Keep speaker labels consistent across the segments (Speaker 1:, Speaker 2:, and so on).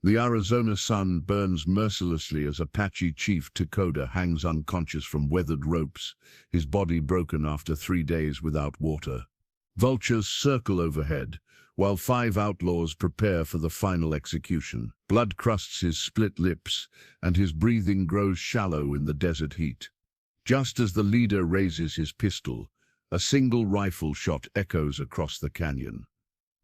Speaker 1: The Arizona sun burns mercilessly as Apache Chief TAKODA hangs unconscious from weathered ropes, his body broken after 3 days without water. Vultures circle overhead, while 5 outlaws prepare for the final execution. Blood crusts his split lips, and his breathing grows shallow in the desert heat. Just as the leader raises his pistol, a single rifle shot echoes across the canyon.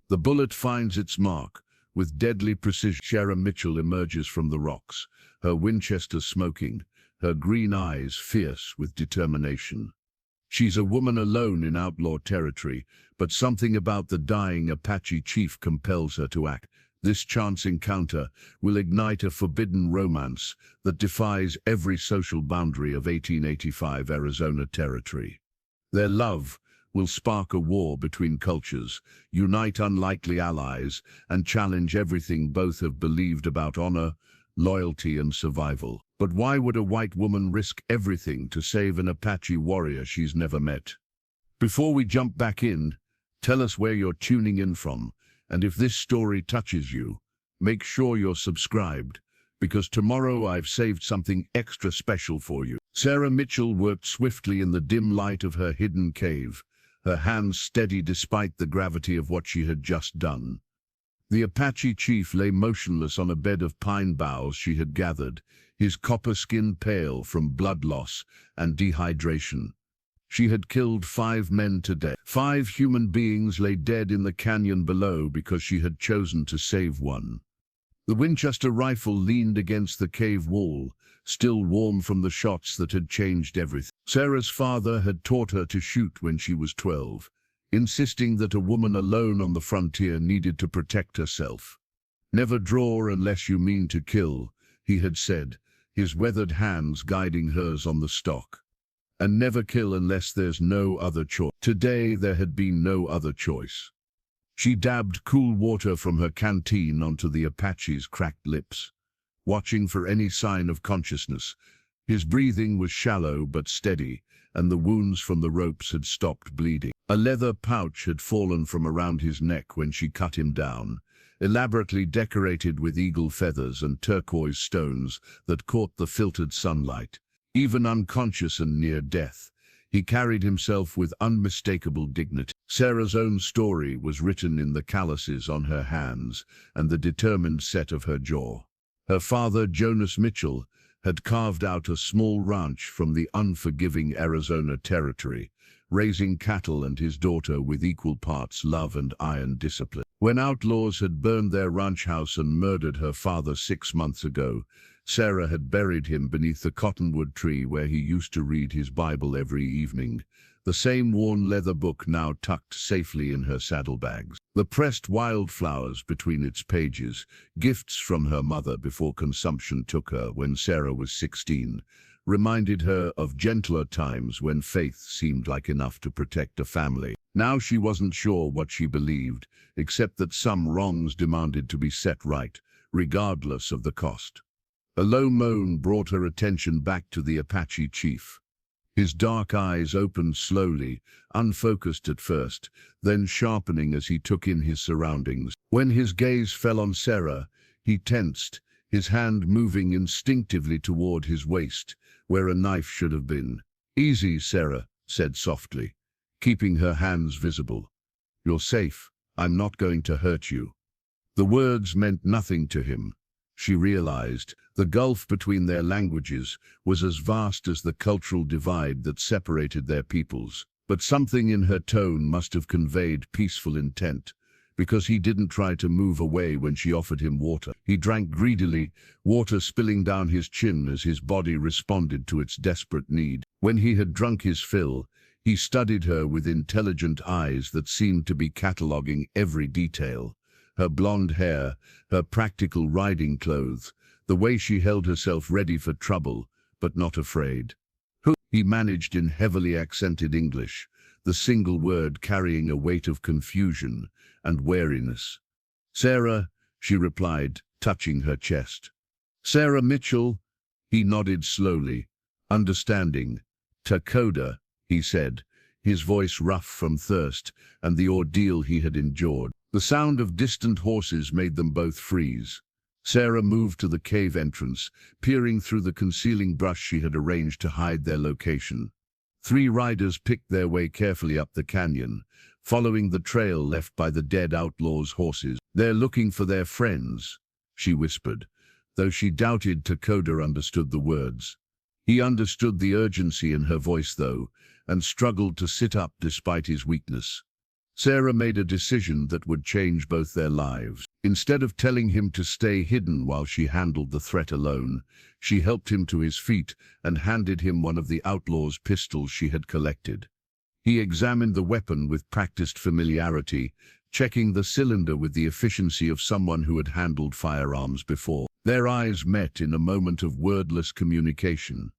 Speaker 1: The bullet finds its mark. With deadly precision, Sarah Mitchell emerges from the rocks, her Winchester smoking, her green eyes fierce with determination. She's a woman alone in outlaw territory, but something about the dying Apache chief compels her to act. This chance encounter will ignite a forbidden romance that defies every social boundary of 1885 Arizona territory. Their love will spark a war between cultures, unite unlikely allies, and challenge everything both have believed about honor, loyalty, and survival. But why would a white woman risk everything to save an Apache warrior she's never met? Before we jump back in, tell us where you're tuning in from, and if this story touches you, make sure you're subscribed, because tomorrow I've saved something extra special for you. Sarah Mitchell worked swiftly in the dim light of her hidden cave, her hands steady despite the gravity of what she had just done. The Apache chief lay motionless on a bed of pine boughs she had gathered, his copper skin pale from blood loss and dehydration. She had killed 5 men today. 5 human beings lay dead in the canyon below because she had chosen to save one. The Winchester rifle leaned against the cave wall, still warm from the shots that had changed everything. Sarah's father had taught her to shoot when she was 12, insisting that a woman alone on the frontier needed to protect herself. "Never draw unless you mean to kill," he had said, his weathered hands guiding hers on the stock. "And never kill unless there's no other choice." Today there had been no other choice. She dabbed cool water from her canteen onto the Apache's cracked lips, watching for any sign of consciousness. His breathing was shallow but steady, and the wounds from the ropes had stopped bleeding. A leather pouch had fallen from around his neck when she cut him down, elaborately decorated with eagle feathers and turquoise stones that caught the filtered sunlight. Even unconscious and near death, he carried himself with unmistakable dignity. Sarah's own story was written in the calluses on her hands and the determined set of her jaw. Her father, Jonas Mitchell, had carved out a small ranch from the unforgiving Arizona territory, raising cattle and his daughter with equal parts love and iron discipline. When outlaws had burned their ranch house and murdered her father 6 months ago, Sarah had buried him beneath the cottonwood tree where he used to read his Bible every evening, the same worn leather book now tucked safely in her saddlebags. The pressed wildflowers between its pages, gifts from her mother before consumption took her when Sarah was 16, reminded her of gentler times when faith seemed like enough to protect a family. Now she wasn't sure what she believed, except that some wrongs demanded to be set right, regardless of the cost. A low moan brought her attention back to the Apache chief. His dark eyes opened slowly, unfocused at first, then sharpening as he took in his surroundings. When his gaze fell on Sarah, he tensed, his hand moving instinctively toward his waist, where a knife should have been. "Easy," Sarah said softly, keeping her hands visible. "You're safe. I'm not going to hurt you." The words meant nothing to him. She realized the gulf between their languages was as vast as the cultural divide that separated their peoples. But something in her tone must have conveyed peaceful intent, because he didn't try to move away when she offered him water. He drank greedily, water spilling down his chin as his body responded to its desperate need. When he had drunk his fill, he studied her with intelligent eyes that seemed to be cataloging every detail. Her blonde hair, her practical riding clothes, the way she held herself ready for trouble, but not afraid. "Who?" he managed in heavily accented English, the single word carrying a weight of confusion and wariness. "Sarah," she replied, touching her chest. "Sarah Mitchell," he nodded slowly, understanding. "TAKODA," he said, his voice rough from thirst and the ordeal he had endured. The sound of distant horses made them both freeze. Sarah moved to the cave entrance, peering through the concealing brush she had arranged to hide their location. 3 riders picked their way carefully up the canyon, following the trail left by the dead outlaws' horses. "They're looking for their friends," she whispered, though she doubted TAKODA understood the words. He understood the urgency in her voice, though, and struggled to sit up despite his weakness. Sarah made a decision that would change both their lives. Instead of telling him to stay hidden while she handled the threat alone, she helped him to his feet and handed him one of the outlaw's pistols she had collected. He examined the weapon with practiced familiarity, checking the cylinder with the efficiency of someone who had handled firearms before. Their eyes met in a moment of wordless communication.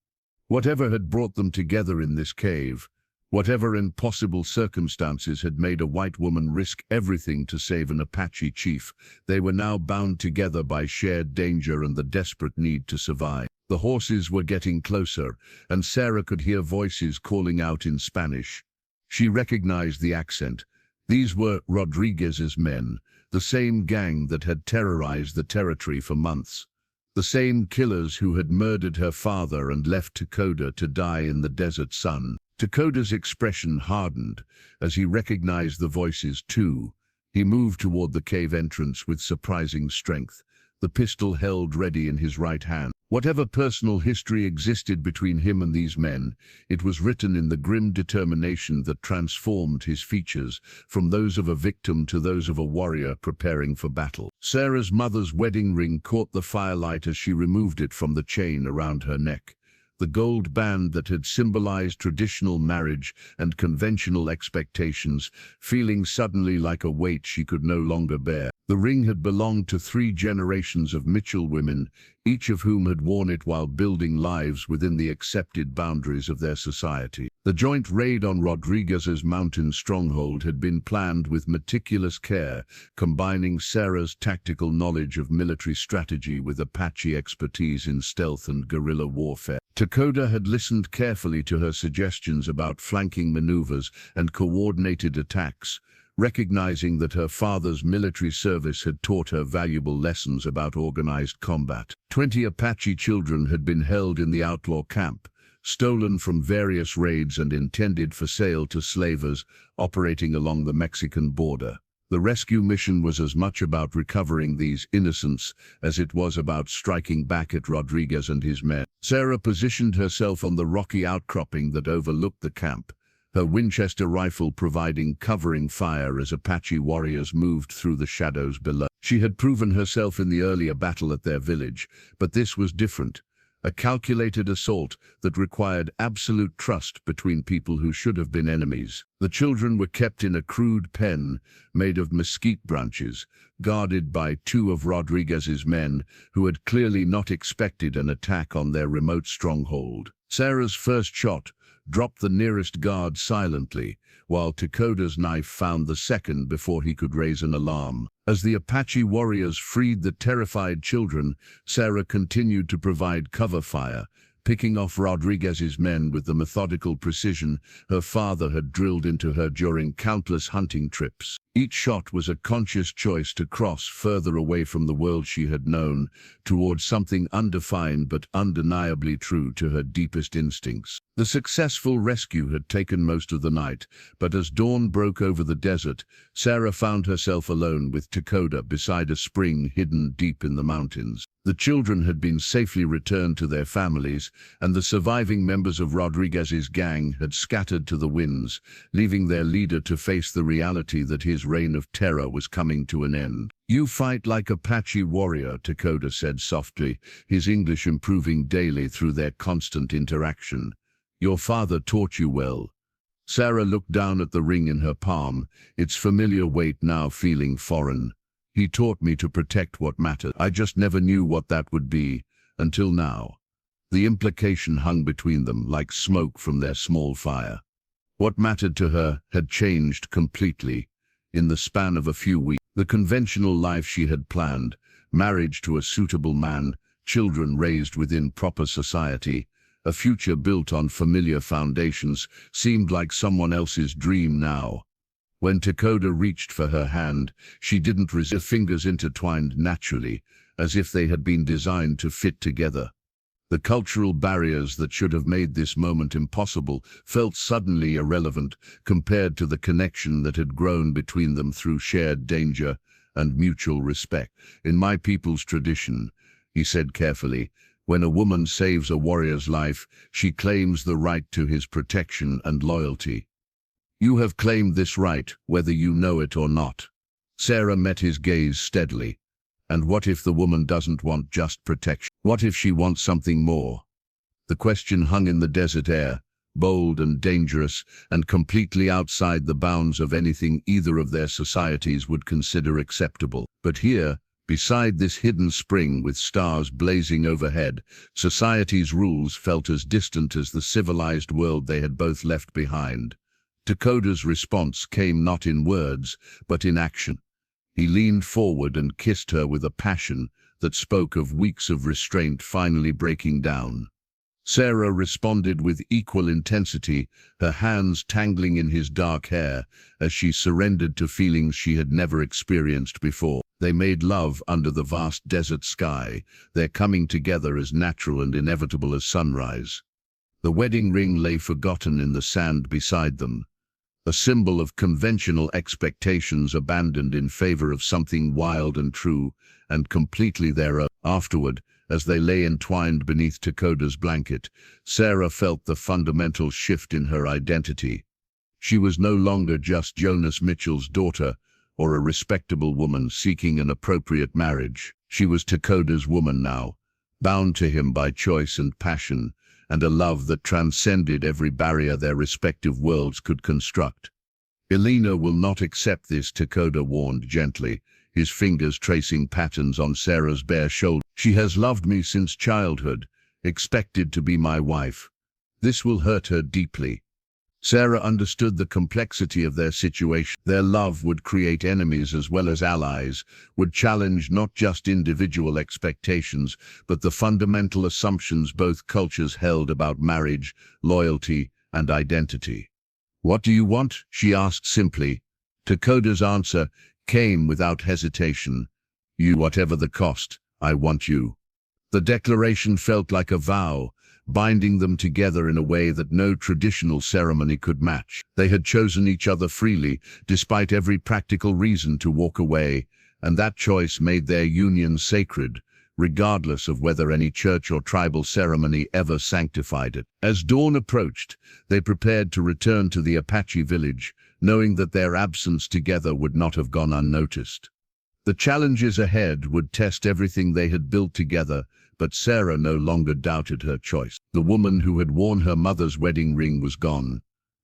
Speaker 1: Whatever had brought them together in this cave, whatever impossible circumstances had made a white woman risk everything to save an Apache chief, they were now bound together by shared danger and the desperate need to survive. The horses were getting closer, and Sarah could hear voices calling out in Spanish. She recognized the accent. These were Rodriguez's men, the same gang that had terrorized the territory for months. The same killers who had murdered her father and left TAKODA to die in the desert sun. TAKODA's expression hardened as he recognized the voices too. He moved toward the cave entrance with surprising strength, the pistol held ready in his right hand. Whatever personal history existed between him and these men, it was written in the grim determination that transformed his features from those of a victim to those of a warrior preparing for battle. Sarah's mother's wedding ring caught the firelight as she removed it from the chain around her neck. The gold band that had symbolized traditional marriage and conventional expectations, feeling suddenly like a weight she could no longer bear. The ring had belonged to 3 generations of Mitchell women, each of whom had worn it while building lives within the accepted boundaries of their society. The joint raid on Rodriguez's mountain stronghold had been planned with meticulous care, combining Sarah's tactical knowledge of military strategy with Apache expertise in stealth and guerrilla warfare. TAKODA had listened carefully to her suggestions about flanking maneuvers and coordinated attacks, recognizing that her father's military service had taught her valuable lessons about organized combat. 20 Apache children had been held in the outlaw camp, stolen from various raids and intended for sale to slavers operating along the Mexican border. The rescue mission was as much about recovering these innocents as it was about striking back at Rodriguez and his men. Sarah positioned herself on the rocky outcropping that overlooked the camp, her Winchester rifle providing covering fire as Apache warriors moved through the shadows below. She had proven herself in the earlier battle at their village, but this was different. A calculated assault that required absolute trust between people who should have been enemies. The children were kept in a crude pen made of mesquite branches, guarded by 2 of Rodriguez's men who had clearly not expected an attack on their remote stronghold. Sarah's first shot dropped the nearest guard silently, while TAKODA's knife found the second before he could raise an alarm. As the Apache warriors freed the terrified children, Sarah continued to provide cover fire, picking off Rodriguez's men with the methodical precision her father had drilled into her during countless hunting trips. Each shot was a conscious choice to cross further away from the world she had known, towards something undefined but undeniably true to her deepest instincts. The successful rescue had taken most of the night, but as dawn broke over the desert, Sarah found herself alone with TAKODA beside a spring hidden deep in the mountains. The children had been safely returned to their families, and the surviving members of Rodriguez's gang had scattered to the winds, leaving their leader to face the reality that his reign of terror was coming to an end. "You fight like Apache warrior," TAKODA said softly, his English improving daily through their constant interaction. "Your father taught you well." Sarah looked down at the ring in her palm, its familiar weight now feeling foreign. "He taught me to protect what mattered. I just never knew what that would be, until now." The implication hung between them like smoke from their small fire. What mattered to her had changed completely. In the span of a few weeks, the conventional life she had planned, marriage to a suitable man, children raised within proper society, a future built on familiar foundations, seemed like someone else's dream now. When TAKODA reached for her hand, she didn't resist. Her fingers intertwined naturally, as if they had been designed to fit together. The cultural barriers that should have made this moment impossible felt suddenly irrelevant compared to the connection that had grown between them through shared danger and mutual respect. "In my people's tradition," he said carefully, "when a woman saves a warrior's life, she claims the right to his protection and loyalty. You have claimed this right, whether you know it or not." Sarah met his gaze steadily. "And what if the woman doesn't want just protection? What if she wants something more?" The question hung in the desert air, bold and dangerous, and completely outside the bounds of anything either of their societies would consider acceptable. But here, beside this hidden spring with stars blazing overhead, society's rules felt as distant as the civilized world they had both left behind. Takoda's response came not in words, but in action. He leaned forward and kissed her with a passion that spoke of weeks of restraint finally breaking down. Sarah responded with equal intensity, her hands tangling in his dark hair as she surrendered to feelings she had never experienced before. They made love under the vast desert sky, their coming together as natural and inevitable as sunrise. The wedding ring lay forgotten in the sand beside them, a symbol of conventional expectations abandoned in favor of something wild and true, and completely their own. Afterward, as they lay entwined beneath Takoda's blanket, Sarah felt the fundamental shift in her identity. She was no longer just Jonas Mitchell's daughter, or a respectable woman seeking an appropriate marriage. She was Takoda's woman now, bound to him by choice and passion, and a love that transcended every barrier their respective worlds could construct. "Elena will not accept this," Takoda warned gently, his fingers tracing patterns on Sarah's bare shoulder. "She has loved me since childhood, expected to be my wife. This will hurt her deeply." Sarah understood the complexity of their situation. Their love would create enemies as well as allies, would challenge not just individual expectations, but the fundamental assumptions both cultures held about marriage, loyalty, and identity. "What do you want?" she asked simply. Takoda's answer came without hesitation. "You, whatever the cost, I want you." The declaration felt like a vow, binding them together in a way that no traditional ceremony could match. They had chosen each other freely, despite every practical reason to walk away, and that choice made their union sacred, regardless of whether any church or tribal ceremony ever sanctified it. As dawn approached, they prepared to return to the Apache village, knowing that their absence together would not have gone unnoticed. The challenges ahead would test everything they had built together, but Sarah no longer doubted her choice. The woman who had worn her mother's wedding ring was gone,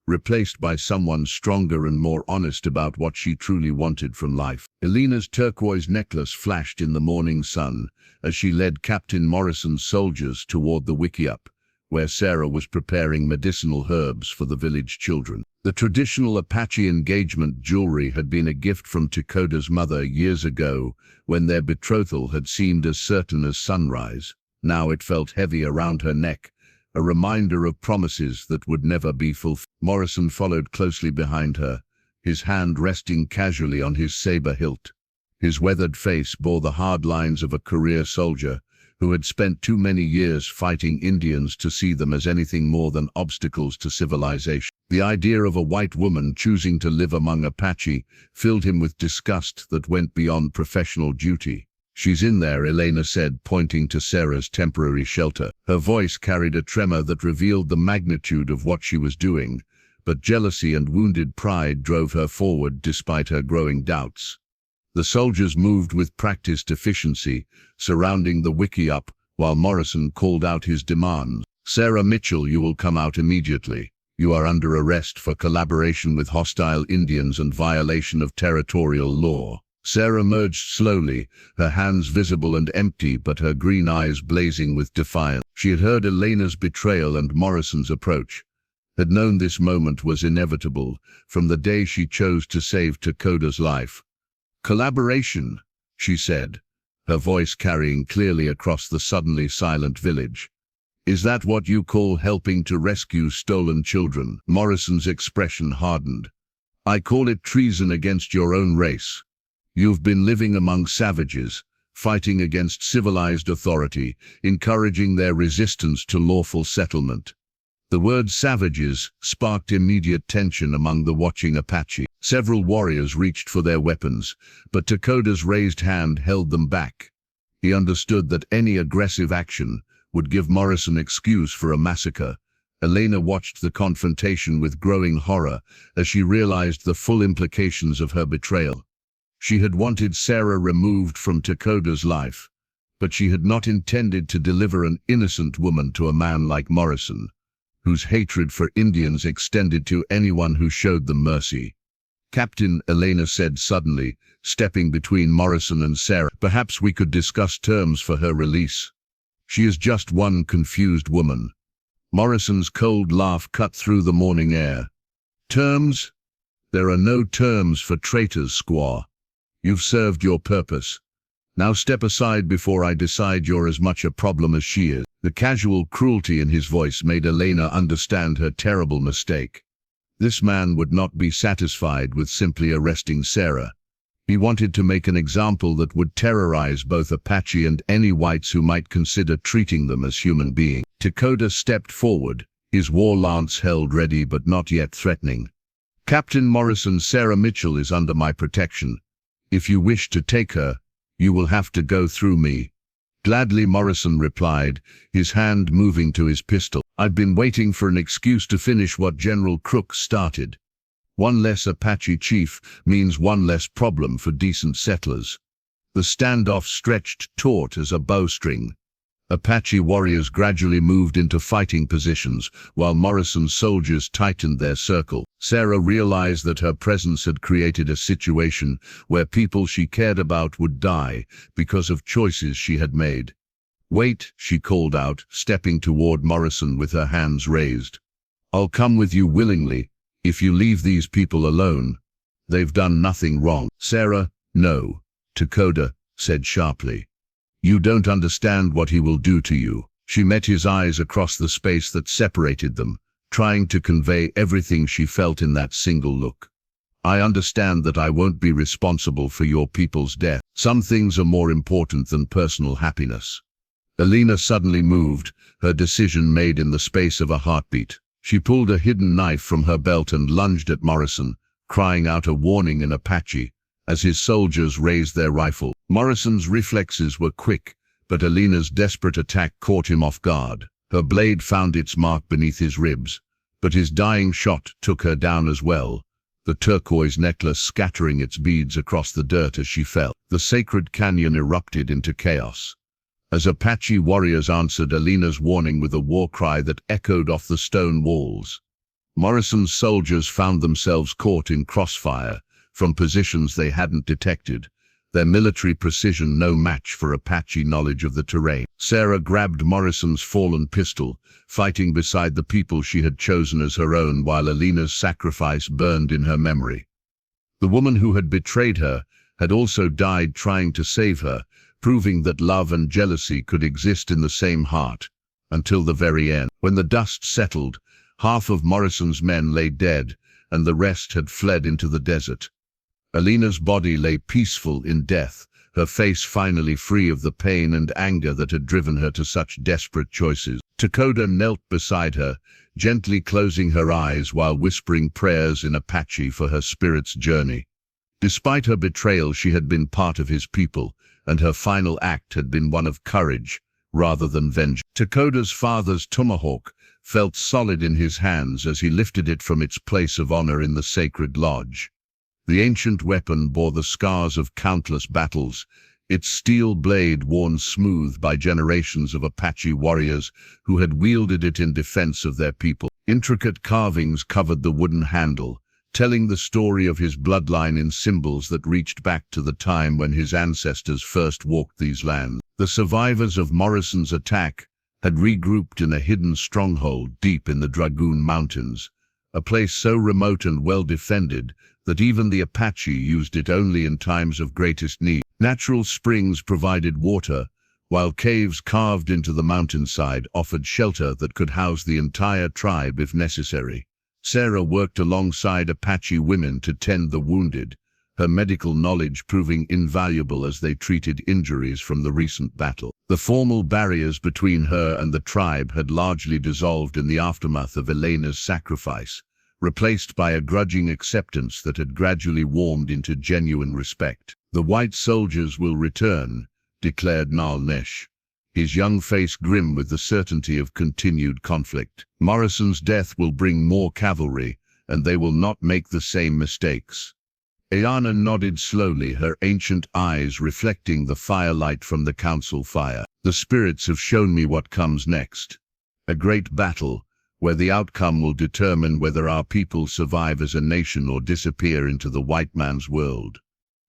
Speaker 1: replaced by someone stronger and more honest about what she truly wanted from life. Elena's turquoise necklace flashed in the morning sun as she led Captain Morrison's soldiers toward the wickiup, where Sarah was preparing medicinal herbs for the village children. The traditional Apache engagement jewelry had been a gift from Takoda's mother years ago, when their betrothal had seemed as certain as sunrise. Now it felt heavy around her neck, a reminder of promises that would never be fulfilled. Morrison followed closely behind her, his hand resting casually on his saber hilt. His weathered face bore the hard lines of a career soldier who had spent too many years fighting Indians to see them as anything more than obstacles to civilization. The idea of a white woman choosing to live among Apache filled him with disgust that went beyond professional duty. "She's in there," Elena said, pointing to Sarah's temporary shelter. Her voice carried a tremor that revealed the magnitude of what she was doing, but jealousy and wounded pride drove her forward despite her growing doubts. The soldiers moved with practiced efficiency, surrounding the wickiup while Morrison called out his demands. "Sarah Mitchell, you will come out immediately. You are under arrest for collaboration with hostile Indians and violation of territorial law." Sarah emerged slowly, her hands visible and empty, but her green eyes blazing with defiance. She had heard Elena's betrayal and Morrison's approach, had known this moment was inevitable from the day she chose to save Takoda's life. "Collaboration," she said, her voice carrying clearly across the suddenly silent village. "Is that what you call helping to rescue stolen children?" Morrison's expression hardened. "I call it treason against your own race. You've been living among savages, fighting against civilized authority, encouraging their resistance to lawful settlement. The word savages sparked immediate tension among the watching Apache. Several warriors reached for their weapons, but Takoda's raised hand held them back. He understood that any aggressive action would give Morrison excuse for a massacre. Elena watched the confrontation with growing horror as she realized the full implications of her betrayal. She had wanted Sarah removed from Takoda's life, but she had not intended to deliver an innocent woman to a man like Morrison, whose hatred for Indians extended to anyone who showed them mercy. "Captain," Elena said suddenly, stepping between Morrison and Sarah, "perhaps we could discuss terms for her release. She is just one confused woman." Morrison's cold laugh cut through the morning air. "Terms? There are no terms for traitors, squaw. You've served your purpose. Now step aside before I decide you're as much a problem as she is." The casual cruelty in his voice made Elena understand her terrible mistake. This man would not be satisfied with simply arresting Sarah. He wanted to make an example that would terrorize both Apache and any whites who might consider treating them as human beings. Takoda stepped forward, his war lance held ready but not yet threatening. "Captain Morrison, Sarah Mitchell is under my protection. If you wish to take her, you will have to go through me." Gladly, Morrison replied, his hand moving to his pistol. "I've been waiting for an excuse to finish what General Crook started. One less Apache chief means one less problem for decent settlers." The standoff stretched taut as a bowstring. Apache warriors gradually moved into fighting positions, while Morrison's soldiers tightened their circle. Sarah realized that her presence had created a situation where people she cared about would die because of choices she had made. "Wait," she called out, stepping toward Morrison with her hands raised. "I'll come with you willingly, if you leave these people alone. They've done nothing wrong." "Sarah, no," Takoda said sharply. "You don't understand what he will do to you." She met his eyes across the space that separated them, trying to convey everything she felt in that single look. "I understand that I won't be responsible for your people's death. Some things are more important than personal happiness." Elena suddenly moved, her decision made in the space of a heartbeat. She pulled a hidden knife from her belt and lunged at Morrison, crying out a warning in Apache as his soldiers raised their rifle. Morrison's reflexes were quick, but Elena's desperate attack caught him off guard. Her blade found its mark beneath his ribs, but his dying shot took her down as well, the turquoise necklace scattering its beads across the dirt as she fell. The sacred canyon erupted into chaos, as Apache warriors answered Elena's warning with a war cry that echoed off the stone walls. Morrison's soldiers found themselves caught in crossfire from positions they hadn't detected, their military precision no match for Apache knowledge of the terrain. Sarah grabbed Morrison's fallen pistol, fighting beside the people she had chosen as her own while Elena's sacrifice burned in her memory. The woman who had betrayed her had also died trying to save her, proving that love and jealousy could exist in the same heart, until the very end. When the dust settled, half of Morrison's men lay dead, and the rest had fled into the desert. Elena's body lay peaceful in death, her face finally free of the pain and anger that had driven her to such desperate choices. Takoda knelt beside her, gently closing her eyes while whispering prayers in Apache for her spirit's journey. Despite her betrayal, she had been part of his people, and her final act had been one of courage rather than vengeance. Takoda's father's tomahawk felt solid in his hands as he lifted it from its place of honor in the sacred lodge. The ancient weapon bore the scars of countless battles, its steel blade worn smooth by generations of Apache warriors who had wielded it in defense of their people. Intricate carvings covered the wooden handle, telling the story of his bloodline in symbols that reached back to the time when his ancestors first walked these lands. The survivors of Morrison's attack had regrouped in a hidden stronghold deep in the Dragoon Mountains, a place so remote and well defended that even the Apache used it only in times of greatest need. Natural springs provided water, while caves carved into the mountainside offered shelter that could house the entire tribe if necessary. Sarah worked alongside Apache women to tend the wounded, her medical knowledge proving invaluable as they treated injuries from the recent battle. The formal barriers between her and the tribe had largely dissolved in the aftermath of Elena's sacrifice, replaced by a grudging acceptance that had gradually warmed into genuine respect. "The white soldiers will return," declared Nalnesh, his young face grim with the certainty of continued conflict. "Morrison's death will bring more cavalry, and they will not make the same mistakes." Ayana nodded slowly, her ancient eyes reflecting the firelight from the council fire. "The spirits have shown me what comes next. A great battle, where the outcome will determine whether our people survive as a nation or disappear into the white man's world."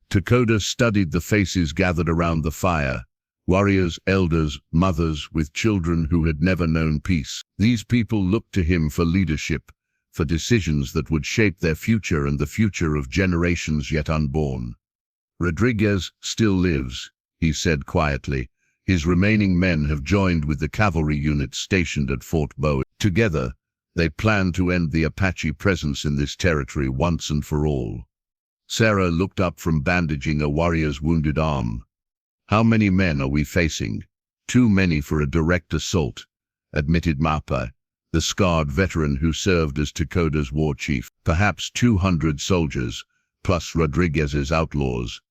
Speaker 1: Takoda studied the faces gathered around the fire, warriors, elders, mothers with children who had never known peace. These people looked to him for leadership, for decisions that would shape their future and the future of generations yet unborn. "Rodriguez still lives," he said quietly. "His remaining men have joined with the cavalry units stationed at Fort Bowie. Together, they plan to end the Apache presence in this territory once and for all." Sarah looked up from bandaging a warrior's wounded arm. "How many men are we facing?" "Too many for a direct assault," admitted Mapa, the scarred veteran who served as Takoda's war chief. "Perhaps 200 soldiers, plus Rodriguez's outlaws.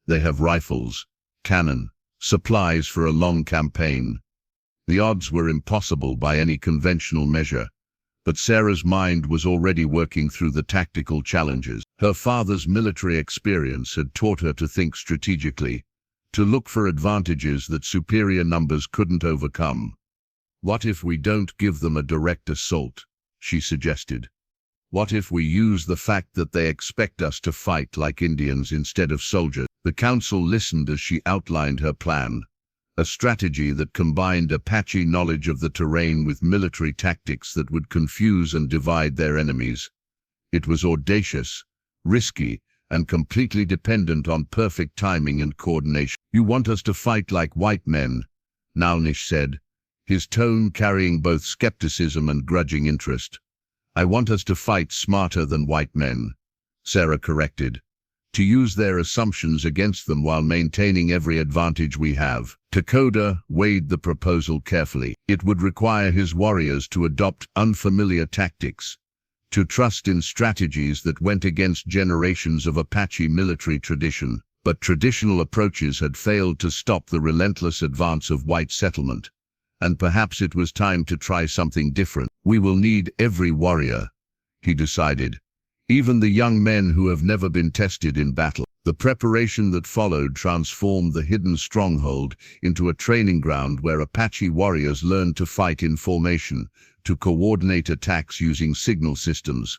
Speaker 1: They have rifles, cannon, supplies for a long campaign." The odds were impossible by any conventional measure, but Sarah's mind was already working through the tactical challenges. Her father's military experience had taught her to think strategically, to look for advantages that superior numbers couldn't overcome. "What if we don't give them a direct assault?" she suggested. "What if we use the fact that they expect us to fight like Indians instead of soldiers?" The council listened as she outlined her plan, a strategy that combined Apache knowledge of the terrain with military tactics that would confuse and divide their enemies. It was audacious, risky, and completely dependent on perfect timing and coordination. "You want us to fight like white men," Nalnish said, his tone carrying both skepticism and grudging interest. "I want us to fight smarter than white men," Sarah corrected. "To use their assumptions against them while maintaining every advantage we have." Takoda weighed the proposal carefully. It would require his warriors to adopt unfamiliar tactics, to trust in strategies that went against generations of Apache military tradition. But traditional approaches had failed to stop the relentless advance of white settlement, and perhaps it was time to try something different. "We will need every warrior," he decided, "even the young men who have never been tested in battle." The preparation that followed transformed the hidden stronghold into a training ground where Apache warriors learned to fight in formation, to coordinate attacks using signal systems.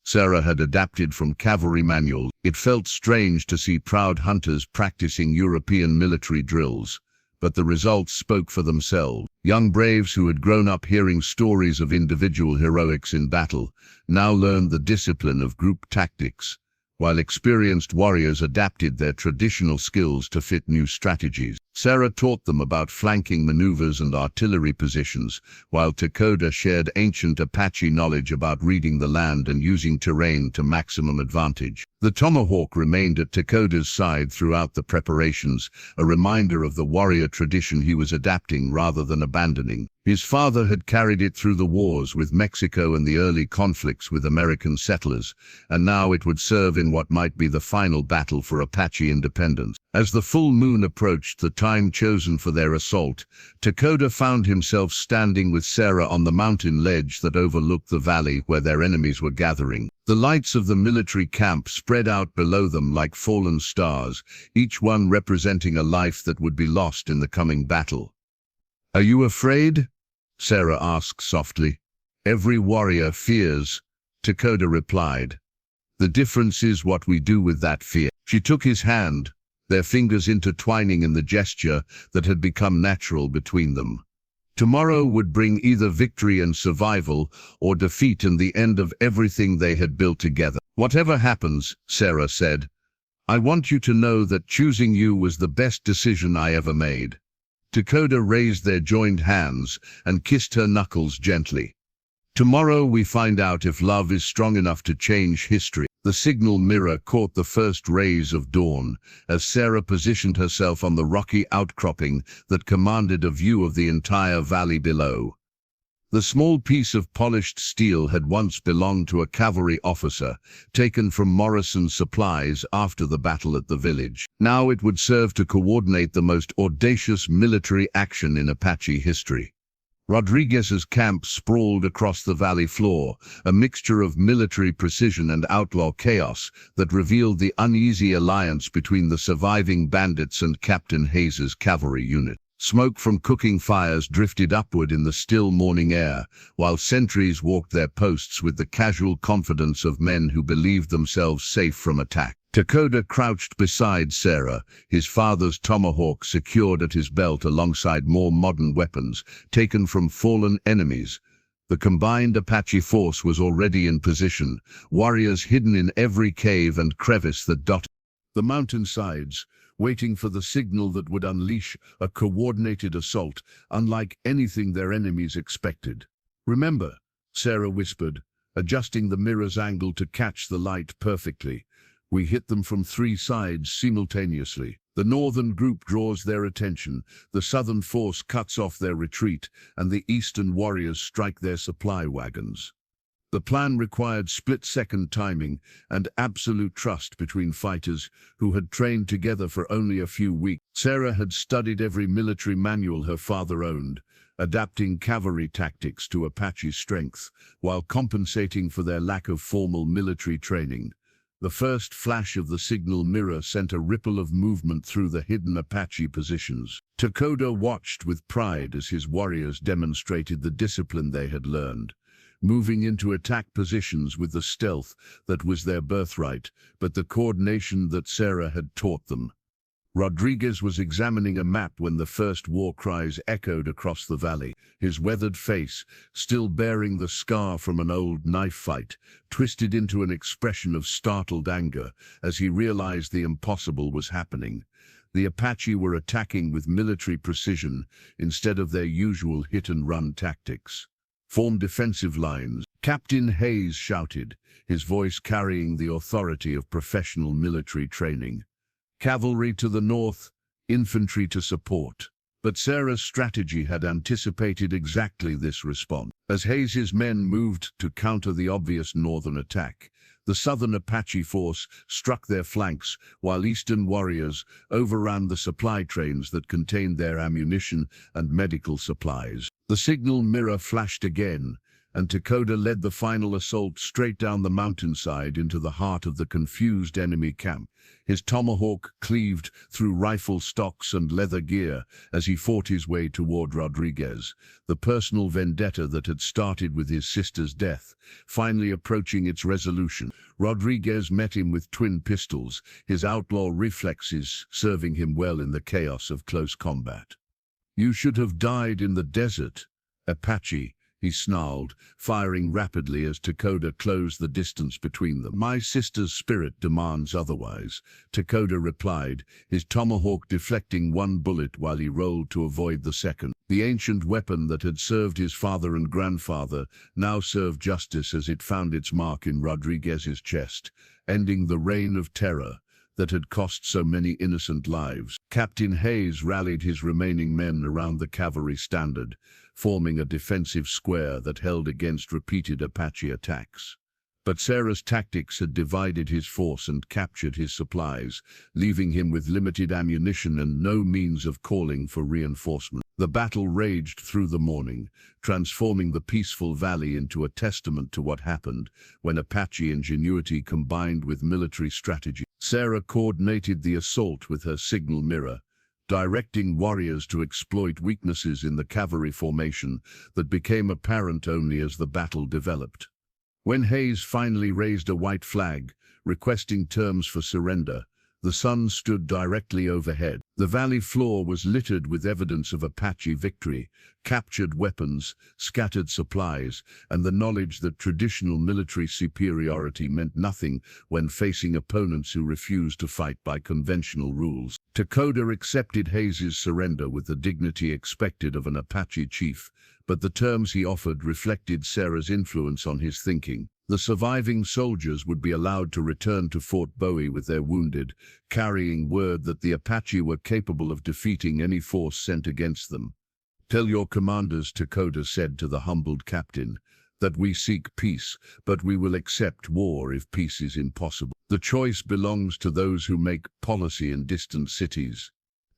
Speaker 1: Sarah had adapted from cavalry manuals. It felt strange to see proud hunters practicing European military drills, but the results spoke for themselves. Young braves who had grown up hearing stories of individual heroics in battle now learned the discipline of group tactics, while experienced warriors adapted their traditional skills to fit new strategies. Sarah taught them about flanking maneuvers and artillery positions, while Takoda shared ancient Apache knowledge about reading the land and using terrain to maximum advantage. The tomahawk remained at Takoda's side throughout the preparations, a reminder of the warrior tradition he was adapting rather than abandoning. His father had carried it through the wars with Mexico and the early conflicts with American settlers, and now it would serve in what might be the final battle for Apache independence. As the full moon approached the time chosen for their assault, Takoda found himself standing with Sarah on the mountain ledge that overlooked the valley where their enemies were gathering. The lights of the military camp spread out below them like fallen stars, each one representing a life that would be lost in the coming battle. "Are you afraid?" Sarah asked softly. "Every warrior fears," Takoda replied. "The difference is what we do with that fear." She took his hand, their fingers intertwining in the gesture that had become natural between them. Tomorrow would bring either victory and survival, or defeat and the end of everything they had built together. "Whatever happens," Sarah said, "I want you to know that choosing you was the best decision I ever made." Takoda raised their joined hands and kissed her knuckles gently. "Tomorrow we find out if love is strong enough to change history." The signal mirror caught the first rays of dawn as Sarah positioned herself on the rocky outcropping that commanded a view of the entire valley below. The small piece of polished steel had once belonged to a cavalry officer, taken from Morrison's supplies after the battle at the village. Now it would serve to coordinate the most audacious military action in Apache history. Rodriguez's camp sprawled across the valley floor, a mixture of military precision and outlaw chaos that revealed the uneasy alliance between the surviving bandits and Captain Hayes's cavalry unit. Smoke from cooking fires drifted upward in the still morning air, while sentries walked their posts with the casual confidence of men who believed themselves safe from attack. TAKODA crouched beside Sarah, his father's tomahawk secured at his belt alongside more modern weapons, taken from fallen enemies. The combined Apache force was already in position, warriors hidden in every cave and crevice that dotted the mountainsides, waiting for the signal that would unleash a coordinated assault, unlike anything their enemies expected. "Remember," Sarah whispered, adjusting the mirror's angle to catch the light perfectly. "We hit them from 3 sides simultaneously. The northern group draws their attention, the southern force cuts off their retreat, and the eastern warriors strike their supply wagons." The plan required split-second timing and absolute trust between fighters who had trained together for only a few weeks. Sarah had studied every military manual her father owned, adapting cavalry tactics to Apache strength, while compensating for their lack of formal military training. The first flash of the signal mirror sent a ripple of movement through the hidden Apache positions. TAKODA watched with pride as his warriors demonstrated the discipline they had learned, moving into attack positions with the stealth that was their birthright, but the coordination that Sarah had taught them. Rodriguez was examining a map when the first war cries echoed across the valley, his weathered face, still bearing the scar from an old knife fight, twisted into an expression of startled anger as he realized the impossible was happening. The Apache were attacking with military precision instead of their usual hit-and-run tactics. "Form defensive lines," Captain Hayes shouted, his voice carrying the authority of professional military training. "Cavalry to the north, infantry to support." But Sarah's strategy had anticipated exactly this response. As Hayes's men moved to counter the obvious northern attack, the southern Apache force struck their flanks, while eastern warriors overran the supply trains that contained their ammunition and medical supplies. The signal mirror flashed again, and TAKODA led the final assault straight down the mountainside into the heart of the confused enemy camp. His tomahawk cleaved through rifle stocks and leather gear as he fought his way toward Rodriguez, the personal vendetta that had started with his sister's death, finally approaching its resolution. Rodriguez met him with twin pistols, his outlaw reflexes serving him well in the chaos of close combat. "You should have died in the desert, Apache," he snarled, firing rapidly as TAKODA closed the distance between them. "My sister's spirit demands otherwise," TAKODA replied, his tomahawk deflecting one bullet while he rolled to avoid the second. The ancient weapon that had served his father and grandfather now served justice as it found its mark in Rodriguez's chest, ending the reign of terror that had cost so many innocent lives. Captain Hayes rallied his remaining men around the cavalry standard, forming a defensive square that held against repeated Apache attacks. But Sarah's tactics had divided his force and captured his supplies, leaving him with limited ammunition and no means of calling for reinforcement. The battle raged through the morning, transforming the peaceful valley into a testament to what happened when Apache ingenuity combined with military strategy. Sarah coordinated the assault with her signal mirror, directing warriors to exploit weaknesses in the cavalry formation that became apparent only as the battle developed. When Hayes finally raised a white flag, requesting terms for surrender, the sun stood directly overhead. The valley floor was littered with evidence of Apache victory, captured weapons, scattered supplies, and the knowledge that traditional military superiority meant nothing when facing opponents who refused to fight by conventional rules. TAKODA accepted Hayes's surrender with the dignity expected of an Apache chief, but the terms he offered reflected Sarah's influence on his thinking. The surviving soldiers would be allowed to return to Fort Bowie with their wounded, carrying word that the Apache were capable of defeating any force sent against them. "Tell your commanders," TAKODA said to the humbled captain, "that we seek peace, but we will accept war if peace is impossible. The choice belongs to those who make policy in distant cities."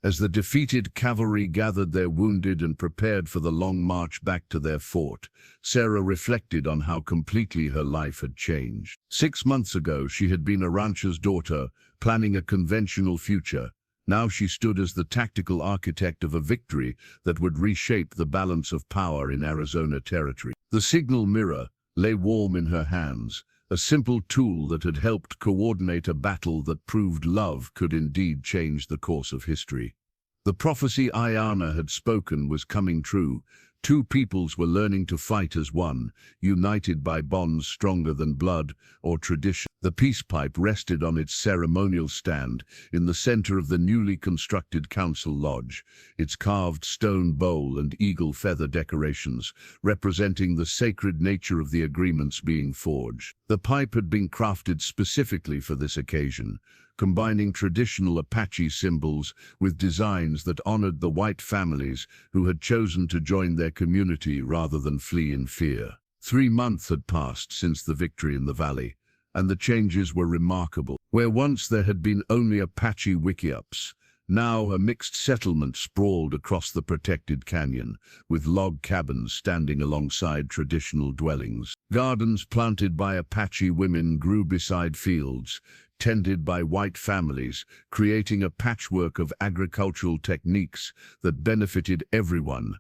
Speaker 1: As the defeated cavalry gathered their wounded and prepared for the long march back to their fort, Sarah reflected on how completely her life had changed. 6 months ago, she had been a rancher's daughter, planning a conventional future. Now she stood as the tactical architect of a victory that would reshape the balance of power in Arizona territory. The signal mirror lay warm in her hands, a simple tool that had helped coordinate a battle that proved love could indeed change the course of history. The prophecy Ayana had spoken was coming true. Two peoples were learning to fight as one, united by bonds stronger than blood or tradition. The peace pipe rested on its ceremonial stand in the center of the newly constructed council lodge, its carved stone bowl and eagle feather decorations representing the sacred nature of the agreements being forged. The pipe had been crafted specifically for this occasion, combining traditional Apache symbols with designs that honored the white families who had chosen to join their community rather than flee in fear. 3 months had passed since the victory in the valley, and the changes were remarkable. Where once there had been only Apache wickiups, now a mixed settlement sprawled across the protected canyon, with log cabins standing alongside traditional dwellings. Gardens planted by Apache women grew beside fields, tended by white families, creating a patchwork of agricultural techniques that benefited everyone.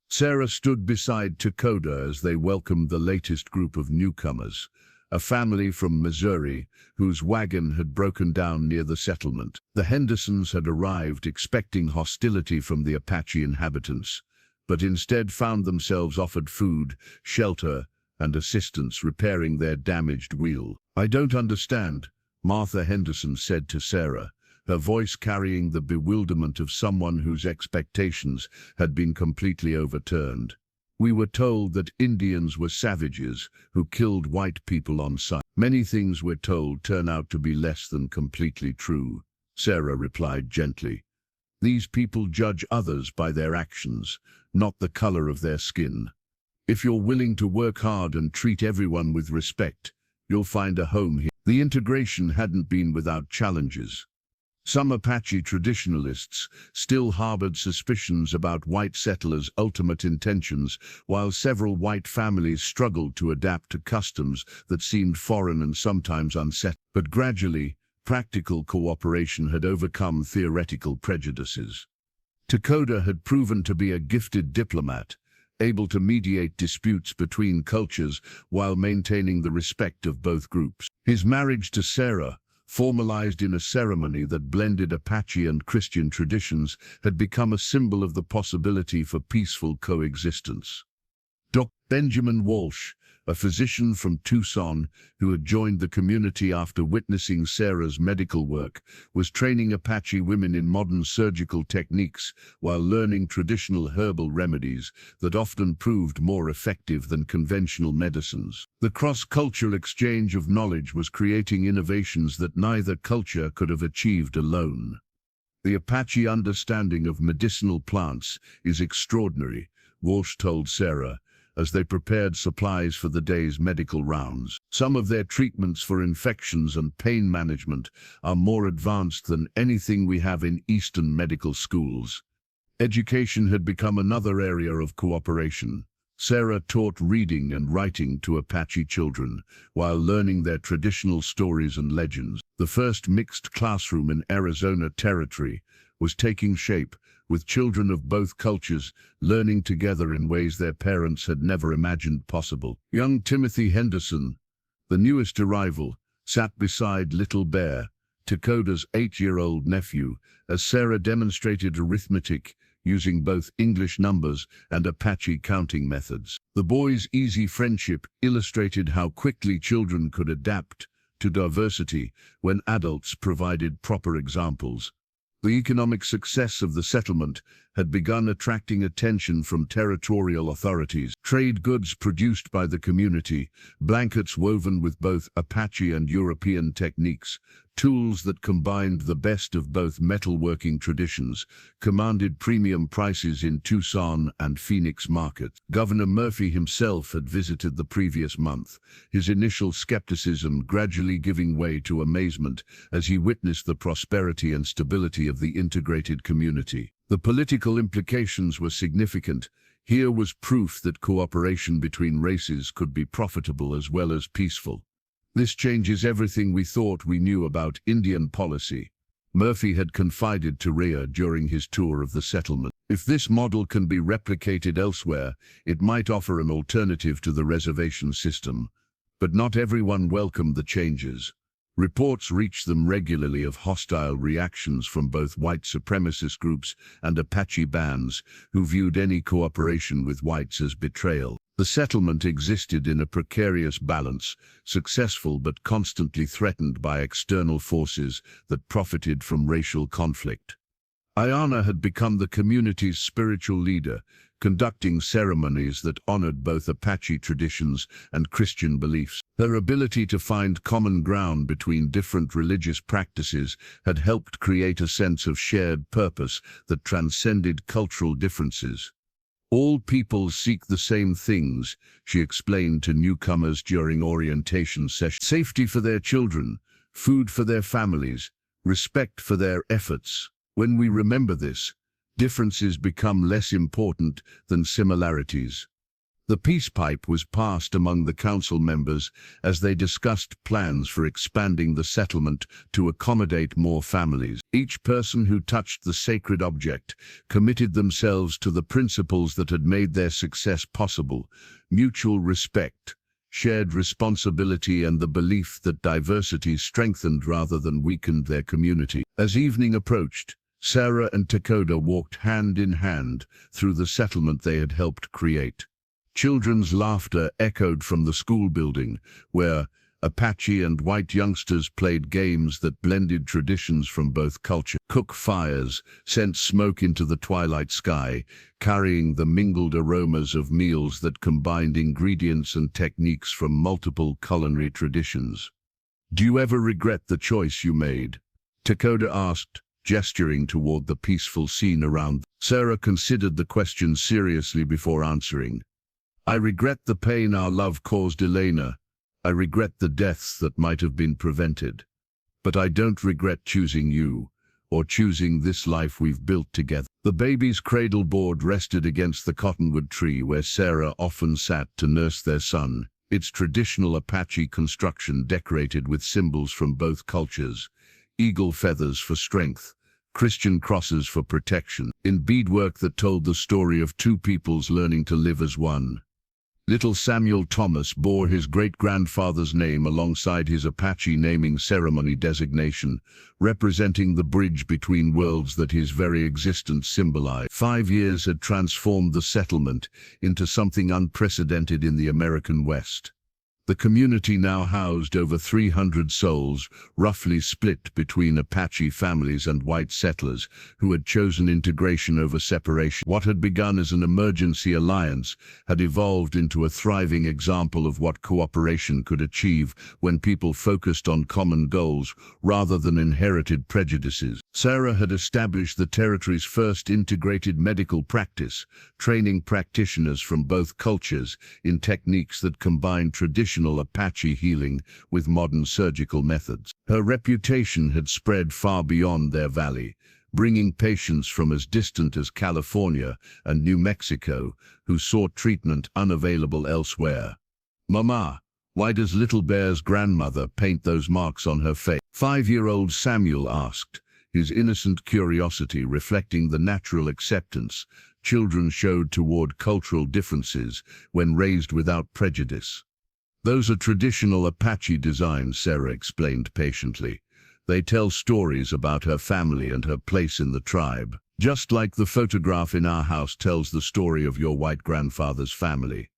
Speaker 1: Sarah stood beside TAKODA as they welcomed the latest group of newcomers, a family from Missouri whose wagon had broken down near the settlement. The Hendersons had arrived expecting hostility from the Apache inhabitants, but instead found themselves offered food, shelter, and assistance repairing their damaged wheel. "I don't understand," Martha Henderson said to Sarah, her voice carrying the bewilderment of someone whose expectations had been completely overturned. "We were told that Indians were savages who killed white people on sight. Many things we're told turn out to be less than completely true," Sarah replied gently. "These people judge others by their actions, not the color of their skin. If you're willing to work hard and treat everyone with respect, you'll find a home here." The integration hadn't been without challenges. Some Apache traditionalists still harbored suspicions about white settlers' ultimate intentions, while several white families struggled to adapt to customs that seemed foreign and sometimes unsettling. But gradually, practical cooperation had overcome theoretical prejudices. TAKODA had proven to be a gifted diplomat, able to mediate disputes between cultures while maintaining the respect of both groups. His marriage to Sarah, formalized in a ceremony that blended Apache and Christian traditions, had become a symbol of the possibility for peaceful coexistence. Dr. Benjamin Walsh, a physician from Tucson who had joined the community after witnessing Sarah's medical work, was training Apache women in modern surgical techniques while learning traditional herbal remedies that often proved more effective than conventional medicines. The cross-cultural exchange of knowledge was creating innovations that neither culture could have achieved alone. "The Apache understanding of medicinal plants is extraordinary," Walsh told Sarah, as they prepared supplies for the day's medical rounds. "Some of their treatments for infections and pain management are more advanced than anything we have in Eastern medical schools." Education had become another area of cooperation. Sarah taught reading and writing to Apache children, while learning their traditional stories and legends. The first mixed classroom in Arizona territory was taking shape, with children of both cultures learning together in ways their parents had never imagined possible. Young Timothy Henderson, the newest arrival, sat beside Little Bear, TAKODA's 8-year-old nephew, as Sarah demonstrated arithmetic using both English numbers and Apache counting methods. The boys' easy friendship illustrated how quickly children could adapt to diversity when adults provided proper examples. The economic success of the settlement had begun attracting attention from territorial authorities. Trade goods produced by the community, blankets woven with both Apache and European techniques, tools that combined the best of both metalworking traditions, commanded premium prices in Tucson and Phoenix markets. Governor Murphy himself had visited the previous month, his initial skepticism gradually giving way to amazement as he witnessed the prosperity and stability of the integrated community. The political implications were significant. Here was proof that cooperation between races could be profitable as well as peaceful. This changes everything we thought we knew about Indian policy, Murphy had confided to Rhea during his tour of the settlement. If this model can be replicated elsewhere, it might offer an alternative to the reservation system. But not everyone welcomed the changes. Reports reached them regularly of hostile reactions from both white supremacist groups and Apache bands who viewed any cooperation with whites as betrayal. The settlement existed in a precarious balance, successful but constantly threatened by external forces that profited from racial conflict. Ayana had become the community's spiritual leader, conducting ceremonies that honored both Apache traditions and Christian beliefs. Her ability to find common ground between different religious practices had helped create a sense of shared purpose that transcended cultural differences. All peoples seek the same things, she explained to newcomers during orientation sessions. Safety for their children, food for their families, respect for their efforts. When we remember this, differences become less important than similarities. The peace pipe was passed among the council members as they discussed plans for expanding the settlement to accommodate more families. Each person who touched the sacred object committed themselves to the principles that had made their success possible: mutual respect, shared responsibility, and the belief that diversity strengthened rather than weakened their community. As evening approached, Sarah and Takoda walked hand in hand through the settlement they had helped create. Children's laughter echoed from the school building, where Apache and white youngsters played games that blended traditions from both cultures. Cook fires sent smoke into the twilight sky, carrying the mingled aromas of meals that combined ingredients and techniques from multiple culinary traditions. "Do you ever regret the choice you made?" Takoda asked, gesturing toward the peaceful scene around them. Sarah considered the question seriously before answering. "I regret the pain our love caused Elena. I regret the deaths that might have been prevented. But I don't regret choosing you, or choosing this life we've built together." The baby's cradle board rested against the cottonwood tree where Sarah often sat to nurse their son, its traditional Apache construction decorated with symbols from both cultures: eagle feathers for strength, Christian crosses for protection, in beadwork that told the story of two peoples learning to live as one. Little Samuel Thomas bore his great-grandfather's name alongside his Apache naming ceremony designation, representing the bridge between worlds that his very existence symbolized. 5 years had transformed the settlement into something unprecedented in the American West. The community now housed over 300 souls, roughly split between Apache families and white settlers who had chosen integration over separation. What had begun as an emergency alliance had evolved into a thriving example of what cooperation could achieve when people focused on common goals rather than inherited prejudices. Sarah had established the territory's first integrated medical practice, training practitioners from both cultures in techniques that combined traditional Apache healing with modern surgical methods. Her reputation had spread far beyond their valley, bringing patients from as distant as California and New Mexico who sought treatment unavailable elsewhere. "Mama, why does Little Bear's grandmother paint those marks on her face?" 5-year-old Samuel asked, his innocent curiosity reflecting the natural acceptance children showed toward cultural differences when raised without prejudice. "Those are traditional Apache designs," Sarah explained patiently. "They tell stories about her family and her place in the tribe, just like the photograph in our house tells the story of your white grandfather's family."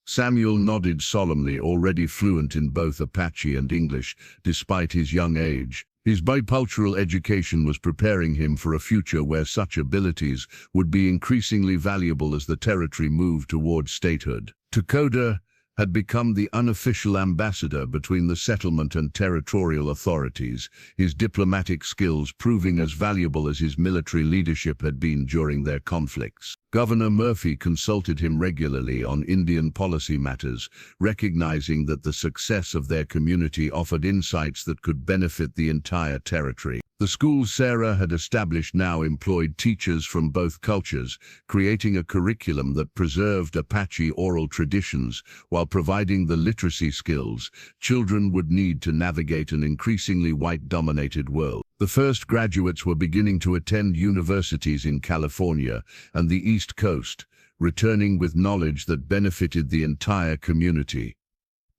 Speaker 1: Samuel nodded solemnly, already fluent in both Apache and English, despite his young age. His bicultural education was preparing him for a future where such abilities would be increasingly valuable as the territory moved towards statehood. TAKODA had become the unofficial ambassador between the settlement and territorial authorities, his diplomatic skills proving as valuable as his military leadership had been during their conflicts. Governor Murphy consulted him regularly on Indian policy matters, recognizing that the success of their community offered insights that could benefit the entire territory. The schools Sarah had established now employed teachers from both cultures, creating a curriculum that preserved Apache oral traditions while providing the literacy skills children would need to navigate an increasingly white-dominated world. The first graduates were beginning to attend universities in California and the East Coast, returning with knowledge that benefited the entire community.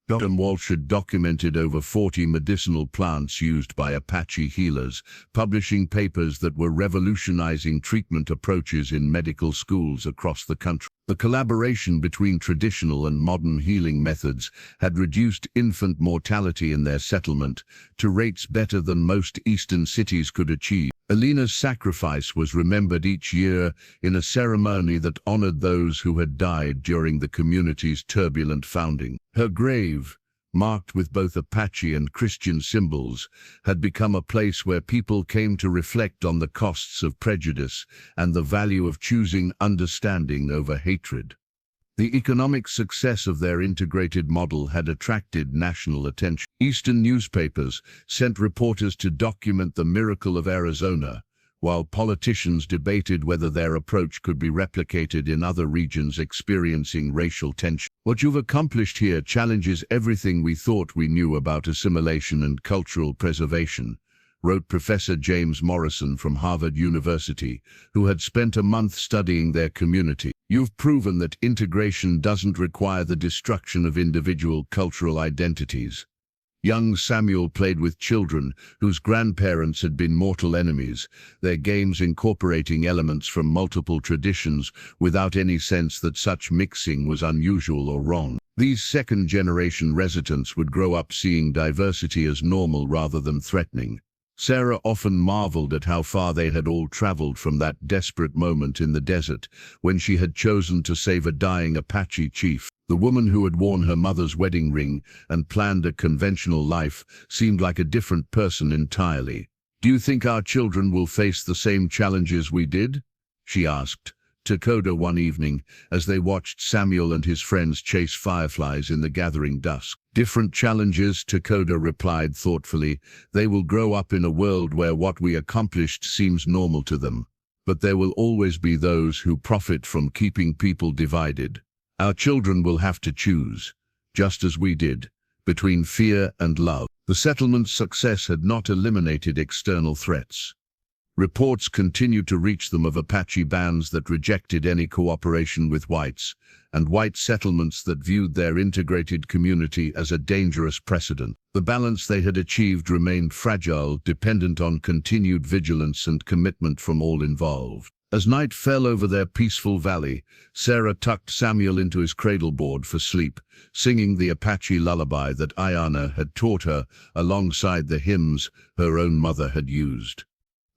Speaker 1: Dr. Walsh had documented over 40 medicinal plants used by Apache healers, publishing papers that were revolutionizing treatment approaches in medical schools across the country. The collaboration between traditional and modern healing methods had reduced infant mortality in their settlement to rates better than most eastern cities could achieve. Alina's sacrifice was remembered each year in a ceremony that honored those who had died during the community's turbulent founding. Her grave, marked with both Apache and Christian symbols, had become a place where people came to reflect on the costs of prejudice and the value of choosing understanding over hatred. The economic success of their integrated model had attracted national attention. Eastern newspapers sent reporters to document the miracle of Arizona, while politicians debated whether their approach could be replicated in other regions experiencing racial tension. What you've accomplished here challenges everything we thought we knew about assimilation and cultural preservation, wrote Professor James Morrison from Harvard University, who had spent a month studying their community. You've proven that integration doesn't require the destruction of individual cultural identities. Young Samuel played with children whose grandparents had been mortal enemies, their games incorporating elements from multiple traditions without any sense that such mixing was unusual or wrong. These second-generation residents would grow up seeing diversity as normal rather than threatening. Sarah often marveled at how far they had all traveled from that desperate moment in the desert when she had chosen to save a dying Apache chief. The woman who had worn her mother's wedding ring and planned a conventional life seemed like a different person entirely. "Do you think our children will face the same challenges we did?" she asked TAKODA one evening as they watched Samuel and his friends chase fireflies in the gathering dusk. "Different challenges," TAKODA replied thoughtfully. "They will grow up in a world where what we accomplished seems normal to them. But there will always be those who profit from keeping people divided. Our children will have to choose, just as we did, between fear and love." The settlement's success had not eliminated external threats. Reports continued to reach them of Apache bands that rejected any cooperation with whites, and white settlements that viewed their integrated community as a dangerous precedent. The balance they had achieved remained fragile, dependent on continued vigilance and commitment from all involved. As night fell over their peaceful valley, Sarah tucked Samuel into his cradleboard for sleep, singing the Apache lullaby that Ayana had taught her alongside the hymns her own mother had used.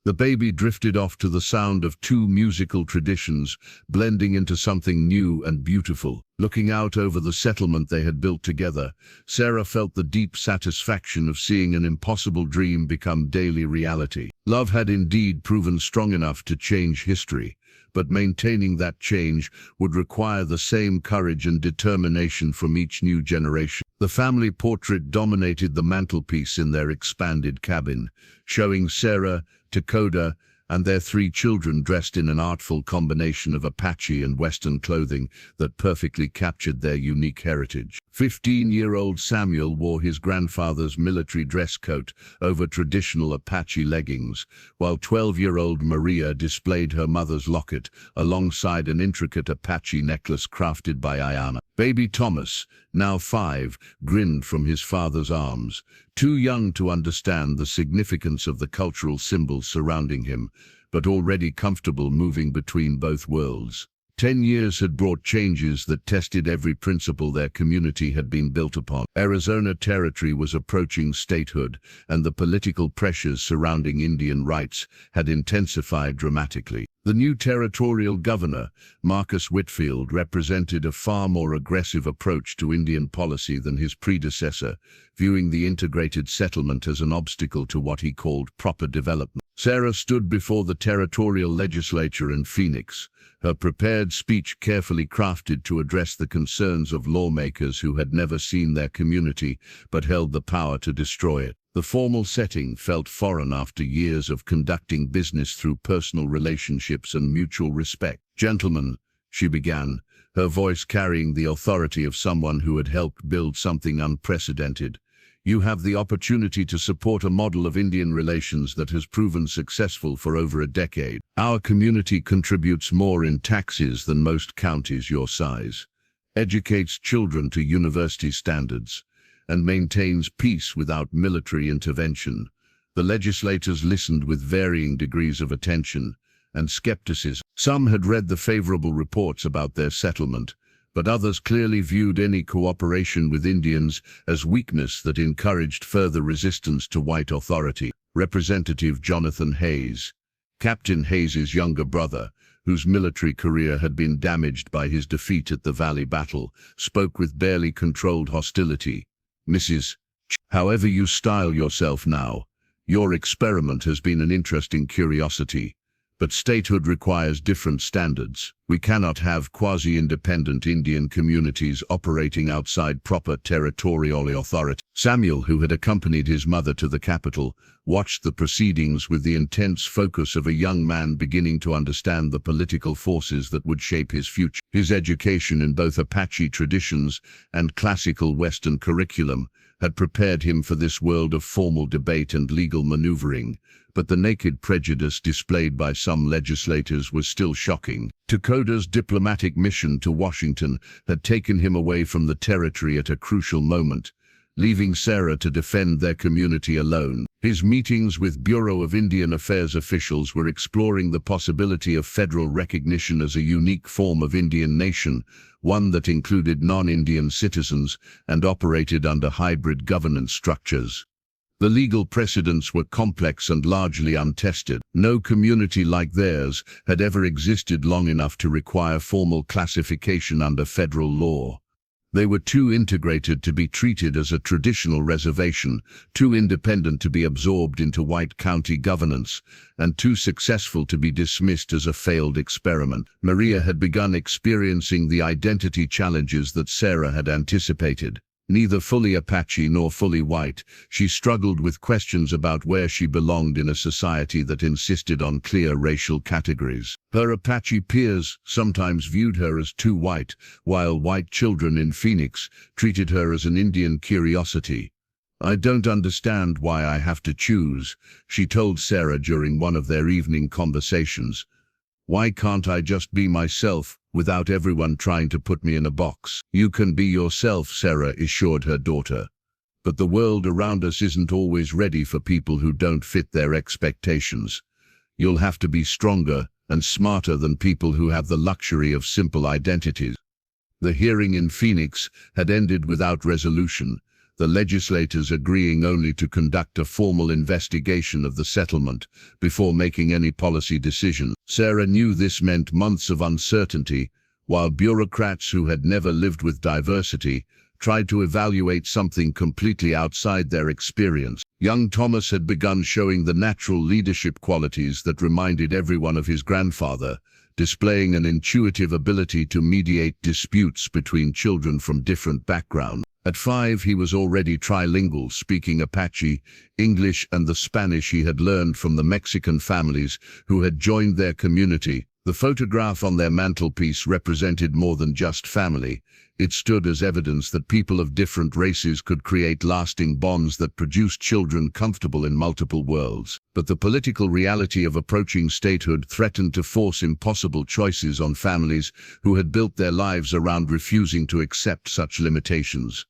Speaker 1: The baby drifted off to the sound of two musical traditions, blending into something new and beautiful. Looking out over the settlement they had built together, Sarah felt the deep satisfaction of seeing an impossible dream become daily reality. Love had indeed proven strong enough to change history, but maintaining that change would require the same courage and determination from each new generation. The family portrait dominated the mantelpiece in their expanded cabin, showing Sarah, TAKODA, and their three children dressed in an artful combination of Apache and Western clothing that perfectly captured their unique heritage. 15-year-old Samuel wore his grandfather's military dress coat over traditional Apache leggings, while 12-year-old Maria displayed her mother's locket alongside an intricate Apache necklace crafted by Ayana. Baby Thomas, now 5, grinned from his father's arms, too young to understand the significance of the cultural symbols surrounding him, but already comfortable moving between both worlds. 10 years had brought changes that tested every principle their community had been built upon. Arizona Territory was approaching statehood, and the political pressures surrounding Indian rights had intensified dramatically. The new territorial governor, Marcus Whitfield, represented a far more aggressive approach to Indian policy than his predecessor, viewing the integrated settlement as an obstacle to what he called proper development. Sarah stood before the territorial legislature in Phoenix, her prepared speech carefully crafted to address the concerns of lawmakers who had never seen their community but held the power to destroy it. The formal setting felt foreign after years of conducting business through personal relationships and mutual respect. "Gentlemen," she began, her voice carrying the authority of someone who had helped build something unprecedented. "You have the opportunity to support a model of Indian relations that has proven successful for over a decade. Our community contributes more in taxes than most counties your size, educates children to university standards, and maintains peace without military intervention." The legislators listened with varying degrees of attention and skepticism. Some had read the favorable reports about their settlement, but others clearly viewed any cooperation with Indians as weakness that encouraged further resistance to white authority. Representative Jonathan Hayes, Captain Hayes's younger brother, whose military career had been damaged by his defeat at the Valley Battle, spoke with barely controlled hostility. "Mrs. However you style yourself now, your experiment has been an interesting curiosity. But statehood requires different standards. We cannot have quasi-independent Indian communities operating outside proper territorial authority." Samuel, who had accompanied his mother to the capital, watched the proceedings with the intense focus of a young man beginning to understand the political forces that would shape his future. His education in both Apache traditions and classical Western curriculum had prepared him for this world of formal debate and legal maneuvering, but the naked prejudice displayed by some legislators was still shocking. Takoda's diplomatic mission to Washington had taken him away from the territory at a crucial moment, leaving Sarah to defend their community alone. His meetings with Bureau of Indian Affairs officials were exploring the possibility of federal recognition as a unique form of Indian nation, one that included non-Indian citizens and operated under hybrid governance structures. The legal precedents were complex and largely untested. No community like theirs had ever existed long enough to require formal classification under federal law. They were too integrated to be treated as a traditional reservation, too independent to be absorbed into white county governance, and too successful to be dismissed as a failed experiment. Maria had begun experiencing the identity challenges that Sarah had anticipated. Neither fully Apache nor fully white, she struggled with questions about where she belonged in a society that insisted on clear racial categories. Her Apache peers sometimes viewed her as too white, while white children in Phoenix treated her as an Indian curiosity. "I don't understand why I have to choose," she told Sarah during one of their evening conversations. "Why can't I just be myself, without everyone trying to put me in a box?" "You can be yourself," Sarah assured her daughter. "But the world around us isn't always ready for people who don't fit their expectations. You'll have to be stronger and smarter than people who have the luxury of simple identities." The hearing in Phoenix had ended without resolution, the legislators agreeing only to conduct a formal investigation of the settlement before making any policy decision. Sarah knew this meant months of uncertainty, while bureaucrats who had never lived with diversity tried to evaluate something completely outside their experience. Young Thomas had begun showing the natural leadership qualities that reminded everyone of his grandfather, displaying an intuitive ability to mediate disputes between children from different backgrounds. At 5, he was already trilingual, speaking Apache, English, and the Spanish he had learned from the Mexican families who had joined their community. The photograph on their mantelpiece represented more than just family. It stood as evidence that people of different races could create lasting bonds that produced children comfortable in multiple worlds. But the political reality of approaching statehood threatened to force impossible choices on families who had built their lives around refusing to accept such limitations.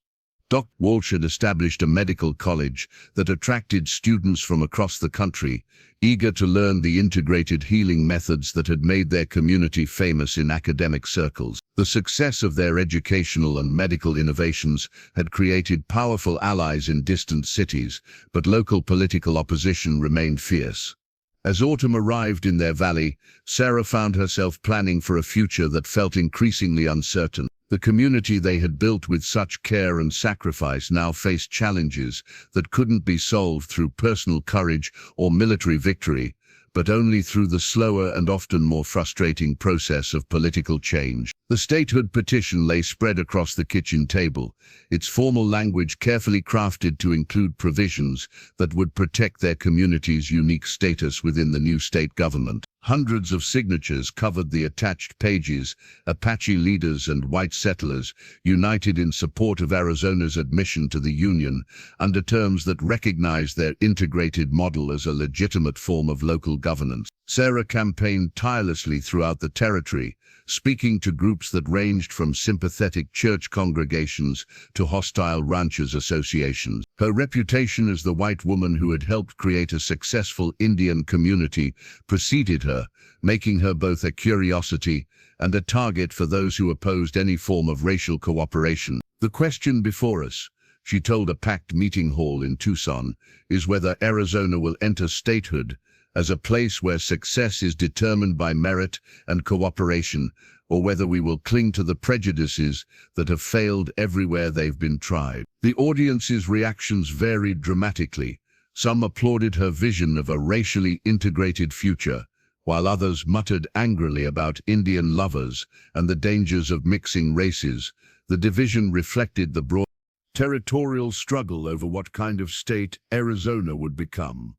Speaker 1: Dr. Walsh had established a medical college that attracted students from across the country, eager to learn the integrated healing methods that had made their community famous in academic circles. The success of their educational and medical innovations had created powerful allies in distant cities, but local political opposition remained fierce. As autumn arrived in their valley, Sarah found herself planning for a future that felt increasingly uncertain. The community they had built with such care and sacrifice now faced challenges that couldn't be solved through personal courage or military victory, but only through the slower and often more frustrating process of political change. The statehood petition lay spread across the kitchen table, its formal language carefully crafted to include provisions that would protect their community's unique status within the new state government. Hundreds of signatures covered the attached pages, Apache leaders and white settlers united in support of Arizona's admission to the Union under terms that recognized their integrated model as a legitimate form of local governance. Sarah campaigned tirelessly throughout the territory, speaking to groups that ranged from sympathetic church congregations to hostile ranchers' associations. Her reputation as the white woman who had helped create a successful Indian community preceded her, making her both a curiosity and a target for those who opposed any form of racial cooperation. The question before us, she told a packed meeting hall in Tucson, is whether Arizona will enter statehood as a place where success is determined by merit and cooperation, or whether we will cling to the prejudices that have failed everywhere they've been tried. The audience's reactions varied dramatically. Some applauded her vision of a racially integrated future, while others muttered angrily about Indian lovers and the dangers of mixing races. The division reflected the broad territorial struggle over what kind of state Arizona would become.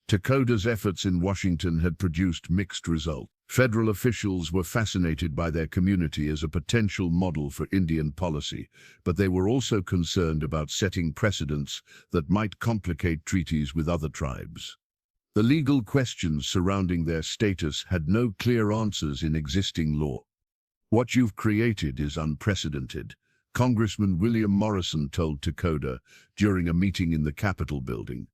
Speaker 1: Takoda's efforts in Washington had produced mixed results. Federal officials were fascinated by their community as a potential model for Indian policy, but they were also concerned about setting precedents that might complicate treaties with other tribes. The legal questions surrounding their status had no clear answers in existing law. "What you've created is unprecedented," Congressman William Morrison told Takoda during a meeting in the Capitol building.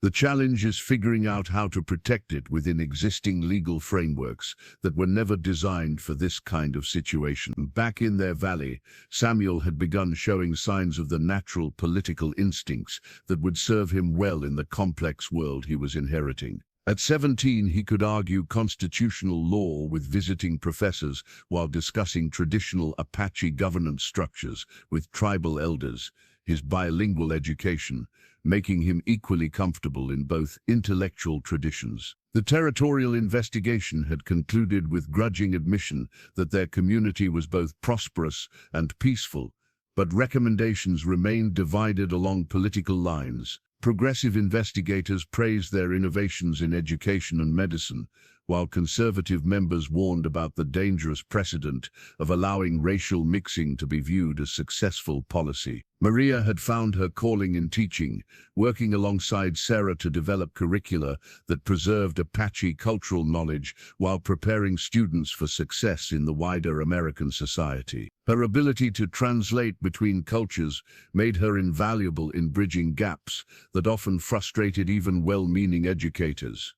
Speaker 1: "The challenge is figuring out how to protect it within existing legal frameworks that were never designed for this kind of situation." Back in their valley, Samuel had begun showing signs of the natural political instincts that would serve him well in the complex world he was inheriting. At 17, he could argue constitutional law with visiting professors while discussing traditional Apache governance structures with tribal elders, his bilingual education making him equally comfortable in both intellectual traditions. The territorial investigation had concluded with grudging admission that their community was both prosperous and peaceful, but recommendations remained divided along political lines. Progressive investigators praised their innovations in education and medicine, while conservative members warned about the dangerous precedent of allowing racial mixing to be viewed as successful policy. Maria had found her calling in teaching, working alongside Sarah to develop curricula that preserved Apache cultural knowledge while preparing students for success in the wider American society. Her ability to translate between cultures made her invaluable in bridging gaps that often frustrated even well-meaning educators.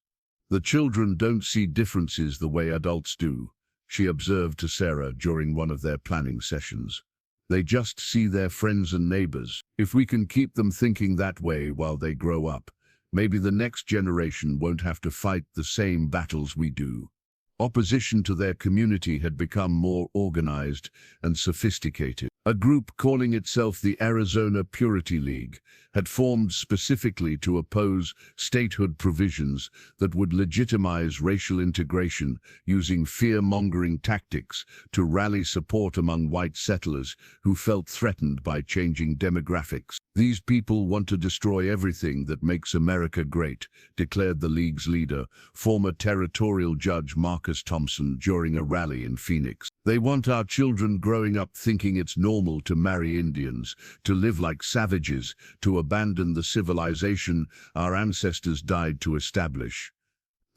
Speaker 1: "The children don't see differences the way adults do," she observed to Sarah during one of their planning sessions. "They just see their friends and neighbors. If we can keep them thinking that way while they grow up, maybe the next generation won't have to fight the same battles we do." Opposition to their community had become more organized and sophisticated. A group calling itself the Arizona Purity League had formed specifically to oppose statehood provisions that would legitimize racial integration, using fear-mongering tactics to rally support among white settlers who felt threatened by changing demographics. "These people want to destroy everything that makes America great," declared the league's leader, former territorial judge Marcus Thompson, during a rally in Phoenix. "They want our children growing up thinking it's normal to marry Indians, to live like savages, to abandon the civilization our ancestors died to establish."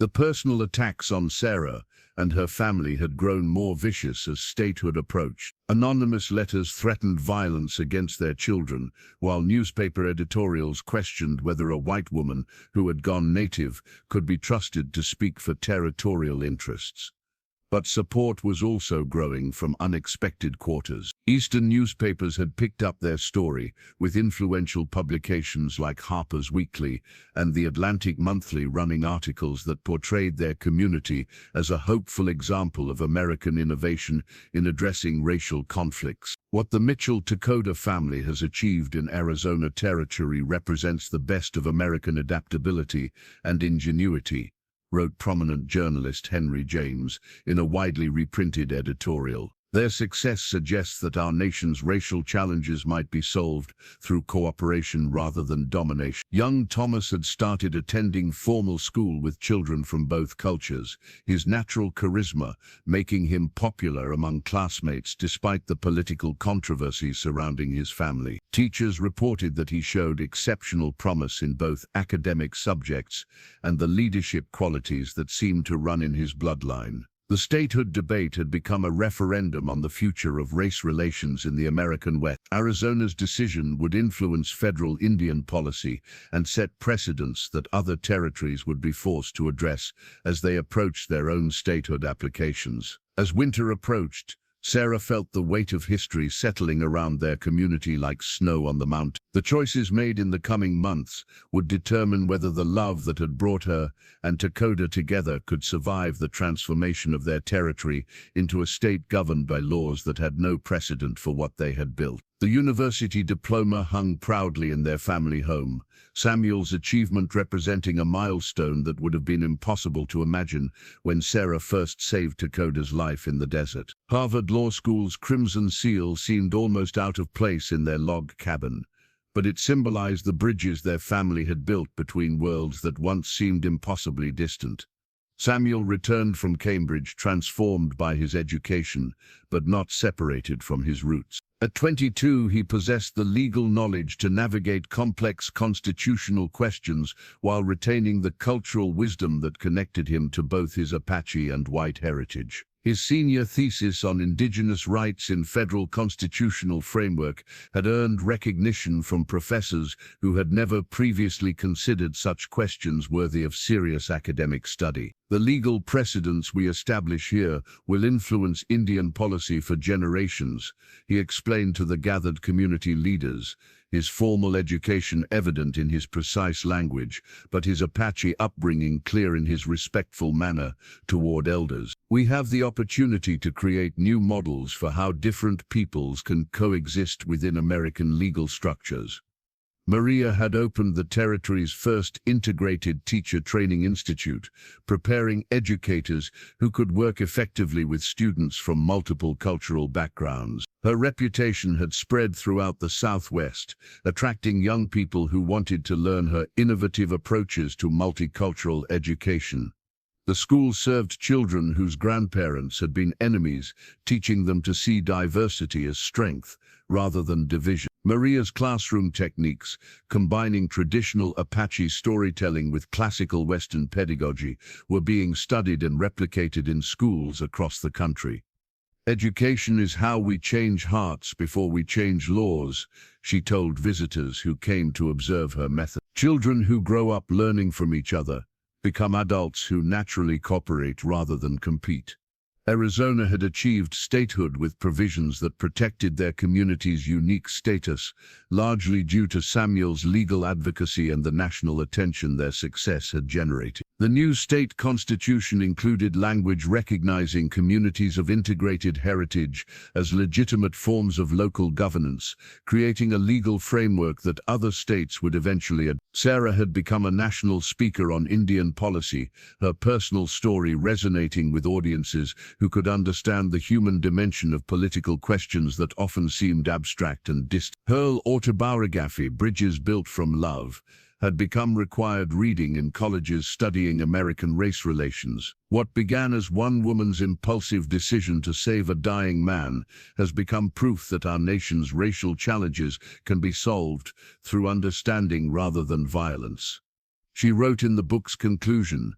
Speaker 1: The personal attacks on Sarah and her family had grown more vicious as statehood approached. Anonymous letters threatened violence against their children, while newspaper editorials questioned whether a white woman who had gone native could be trusted to speak for territorial interests. But support was also growing from unexpected quarters. Eastern newspapers had picked up their story, with influential publications like Harper's Weekly and The Atlantic Monthly running articles that portrayed their community as a hopeful example of American innovation in addressing racial conflicts. What the Mitchell TAKODA family has achieved in Arizona Territory represents the best of American adaptability and ingenuity, wrote prominent journalist Henry James in a widely reprinted editorial. Their success suggests that our nation's racial challenges might be solved through cooperation rather than domination. Young Thomas had started attending formal school with children from both cultures, his natural charisma making him popular among classmates despite the political controversies surrounding his family. Teachers reported that he showed exceptional promise in both academic subjects and the leadership qualities that seemed to run in his bloodline. The statehood debate had become a referendum on the future of race relations in the American West. Arizona's decision would influence federal Indian policy and set precedents that other territories would be forced to address as they approached their own statehood applications. As winter approached, Sarah felt the weight of history settling around their community like snow on the mountain. The choices made in the coming months would determine whether the love that had brought her and TAKODA together could survive the transformation of their territory into a state governed by laws that had no precedent for what they had built. The university diploma hung proudly in their family home, Samuel's achievement representing a milestone that would have been impossible to imagine when Sarah first saved TAKODA's life in the desert. Harvard Law School's crimson seal seemed almost out of place in their log cabin, but it symbolized the bridges their family had built between worlds that once seemed impossibly distant. Samuel returned from Cambridge transformed by his education, but not separated from his roots. At 22, he possessed the legal knowledge to navigate complex constitutional questions while retaining the cultural wisdom that connected him to both his Apache and white heritage. His senior thesis on indigenous rights in federal constitutional framework had earned recognition from professors who had never previously considered such questions worthy of serious academic study. The legal precedents we establish here will influence Indian policy for generations, he explained to the gathered community leaders, his formal education evident in his precise language, but his Apache upbringing clear in his respectful manner toward elders. We have the opportunity to create new models for how different peoples can coexist within American legal structures. Maria had opened the territory's first integrated teacher training institute, preparing educators who could work effectively with students from multiple cultural backgrounds. Her reputation had spread throughout the Southwest, attracting young people who wanted to learn her innovative approaches to multicultural education. The school served children whose grandparents had been enemies, teaching them to see diversity as strength rather than division. Maria's classroom techniques, combining traditional Apache storytelling with classical Western pedagogy, were being studied and replicated in schools across the country. Education is how we change hearts before we change laws, she told visitors who came to observe her method. Children who grow up learning from each other become adults who naturally cooperate rather than compete. Arizona had achieved statehood with provisions that protected their community's unique status, largely due to Samuel's legal advocacy and the national attention their success had generated. The new state constitution included language recognizing communities of integrated heritage as legitimate forms of local governance, creating a legal framework that other states would eventually adopt. Sarah had become a national speaker on Indian policy, her personal story resonating with audiences who could understand the human dimension of political questions that often seemed abstract and distant. Her autobiography, Bridges Built from Love, had become required reading in colleges studying American race relations. What began as one woman's impulsive decision to save a dying man has become proof that our nation's racial challenges can be solved through understanding rather than violence. She wrote in the book's conclusion,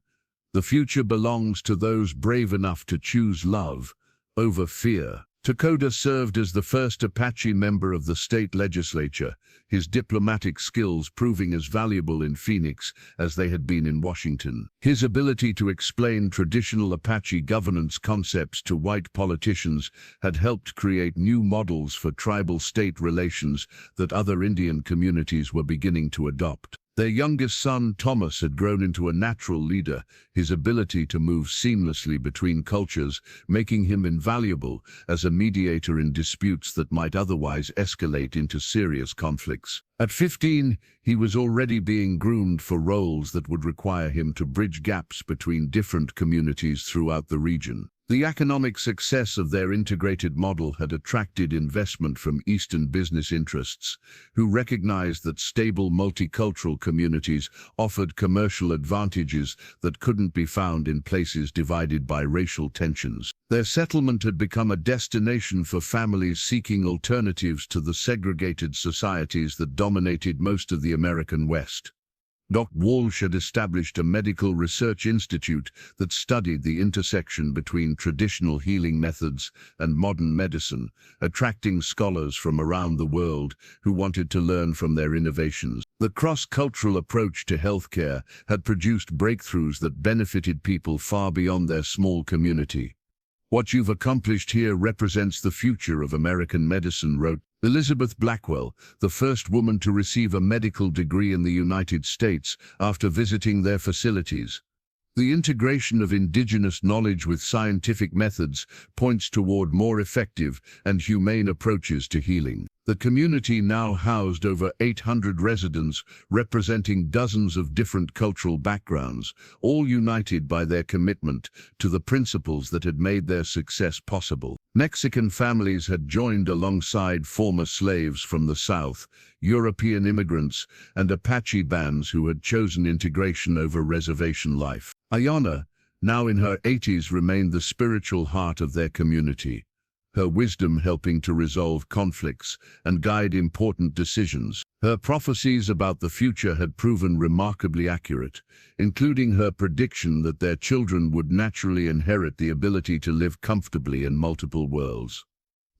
Speaker 1: "The future belongs to those brave enough to choose love over fear." TAKODA served as the first Apache member of the state legislature, his diplomatic skills proving as valuable in Phoenix as they had been in Washington. His ability to explain traditional Apache governance concepts to white politicians had helped create new models for tribal-state relations that other Indian communities were beginning to adopt. Their youngest son, Thomas, had grown into a natural leader, his ability to move seamlessly between cultures, making him invaluable as a mediator in disputes that might otherwise escalate into serious conflicts. At 15, he was already being groomed for roles that would require him to bridge gaps between different communities throughout the region. The economic success of their integrated model had attracted investment from Eastern business interests, who recognized that stable multicultural communities offered commercial advantages that couldn't be found in places divided by racial tensions. Their settlement had become a destination for families seeking alternatives to the segregated societies that dominated most of the American West. Dr. Walsh had established a medical research institute that studied the intersection between traditional healing methods and modern medicine, attracting scholars from around the world who wanted to learn from their innovations. The cross-cultural approach to healthcare had produced breakthroughs that benefited people far beyond their small community. "What you've accomplished here represents the future of American medicine," wrote Elizabeth Blackwell, the first woman to receive a medical degree in the United States after visiting their facilities. The integration of indigenous knowledge with scientific methods points toward more effective and humane approaches to healing. The community now housed over 800 residents representing dozens of different cultural backgrounds, all united by their commitment to the principles that had made their success possible. Mexican families had joined alongside former slaves from the South, European immigrants, and Apache bands who had chosen integration over reservation life. Ayanna, now in her 80s, remained the spiritual heart of their community, her wisdom helping to resolve conflicts and guide important decisions. Her prophecies about the future had proven remarkably accurate, including her prediction that their children would naturally inherit the ability to live comfortably in multiple worlds.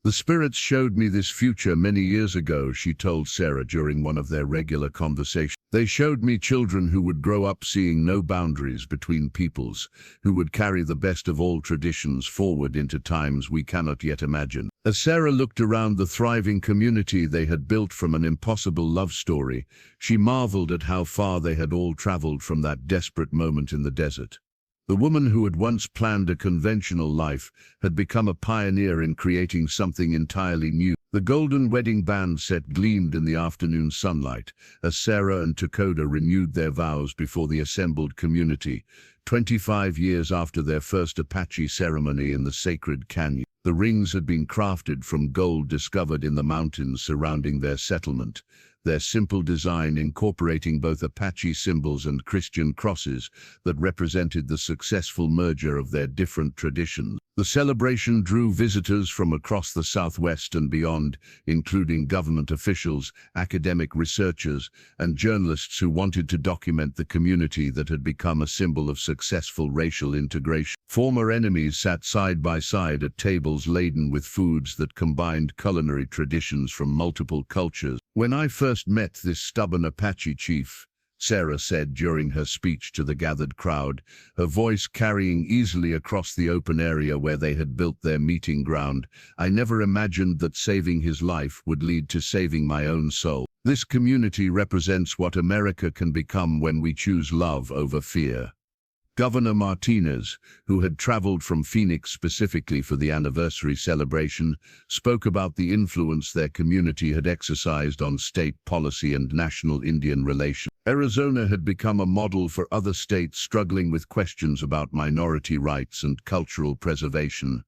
Speaker 1: "The spirits showed me this future many years ago," she told Sarah during one of their regular conversations. "They showed me children who would grow up seeing no boundaries between peoples, who would carry the best of all traditions forward into times we cannot yet imagine." As Sarah looked around the thriving community they had built from an impossible love story, she marveled at how far they had all traveled from that desperate moment in the desert. The woman who had once planned a conventional life had become a pioneer in creating something entirely new. The golden wedding band set gleamed in the afternoon sunlight as Sarah and TAKODA renewed their vows before the assembled community, 25 years after their first Apache ceremony in the sacred canyon. The rings had been crafted from gold discovered in the mountains surrounding their settlement, their simple design incorporating both Apache symbols and Christian crosses that represented the successful merger of their different traditions. The celebration drew visitors from across the Southwest and beyond, including government officials, academic researchers, and journalists who wanted to document the community that had become a symbol of successful racial integration. Former enemies sat side by side at tables laden with foods that combined culinary traditions from multiple cultures. "When I first met this stubborn Apache chief," Sarah said during her speech to the gathered crowd, her voice carrying easily across the open area where they had built their meeting ground, "I never imagined that saving his life would lead to saving my own soul. This community represents what America can become when we choose love over fear." Governor Martinez, who had traveled from Phoenix specifically for the anniversary celebration, spoke about the influence their community had exercised on state policy and national Indian relations. Arizona had become a model for other states struggling with questions about minority rights and cultural preservation.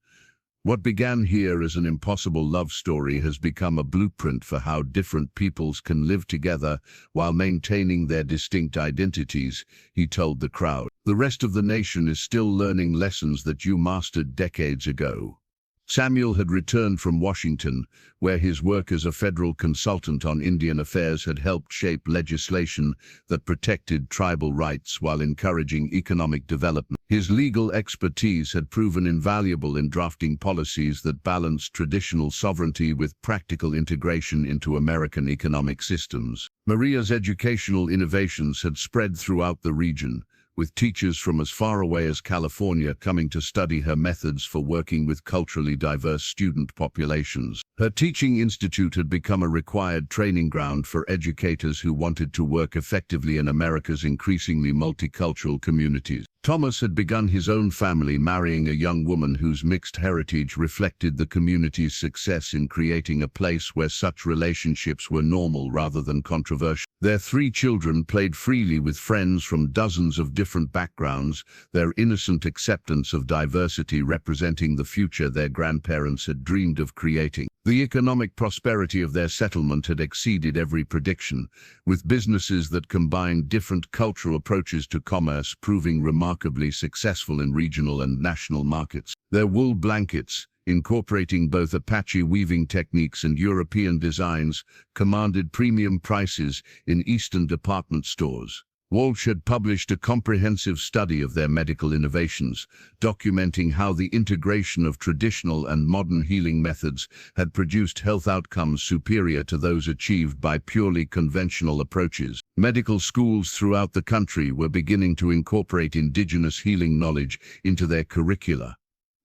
Speaker 1: What began here as an impossible love story has become a blueprint for how different peoples can live together while maintaining their distinct identities, he told the crowd. "The rest of the nation is still learning lessons that you mastered decades ago." Samuel had returned from Washington, where his work as a federal consultant on Indian affairs had helped shape legislation that protected tribal rights while encouraging economic development. His legal expertise had proven invaluable in drafting policies that balanced traditional sovereignty with practical integration into American economic systems. Maria's educational innovations had spread throughout the region, with teachers from as far away as California coming to study her methods for working with culturally diverse student populations. Her teaching institute had become a required training ground for educators who wanted to work effectively in America's increasingly multicultural communities. Thomas had begun his own family, marrying a young woman whose mixed heritage reflected the community's success in creating a place where such relationships were normal rather than controversial. Their 3 children played freely with friends from dozens of different backgrounds, their innocent acceptance of diversity representing the future their grandparents had dreamed of creating. The economic prosperity of their settlement had exceeded every prediction, with businesses that combined different cultural approaches to commerce proving remarkably successful in regional and national markets. Their wool blankets, incorporating both Apache weaving techniques and European designs, commanded premium prices in Eastern department stores. Walsh had published a comprehensive study of their medical innovations, documenting how the integration of traditional and modern healing methods had produced health outcomes superior to those achieved by purely conventional approaches. Medical schools throughout the country were beginning to incorporate indigenous healing knowledge into their curricula.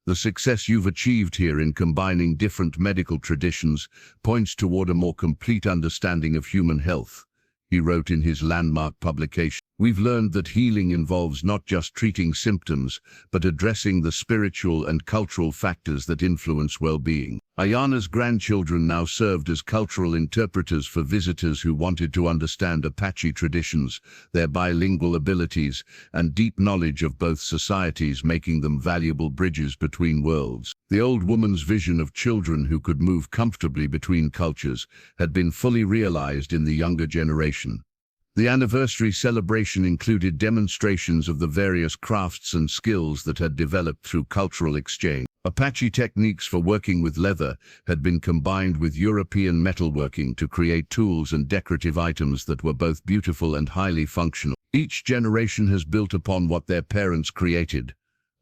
Speaker 1: The success you've achieved here in combining different medical traditions points toward a more complete understanding of human health, he wrote in his landmark publication. We've learned that healing involves not just treating symptoms, but addressing the spiritual and cultural factors that influence well-being. Ayana's grandchildren now served as cultural interpreters for visitors who wanted to understand Apache traditions, their bilingual abilities, and deep knowledge of both societies, making them valuable bridges between worlds. The old woman's vision of children who could move comfortably between cultures had been fully realized in the younger generation. The anniversary celebration included demonstrations of the various crafts and skills that had developed through cultural exchange. Apache techniques for working with leather had been combined with European metalworking to create tools and decorative items that were both beautiful and highly functional. Each generation has built upon what their parents created,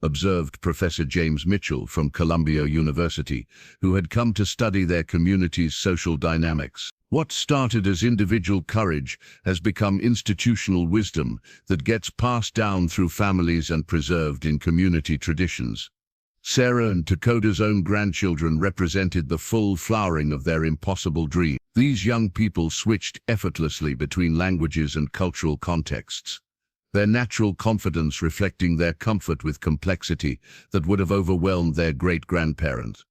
Speaker 1: observed Professor James Mitchell from Columbia University, who had come to study their community's social dynamics. What started as individual courage has become institutional wisdom that gets passed down through families and preserved in community traditions. Sarah and Takoda's own grandchildren represented the full flowering of their impossible dream. These young people switched effortlessly between languages and cultural contexts, their natural confidence reflecting their comfort with complexity that would have overwhelmed their great-grandparents.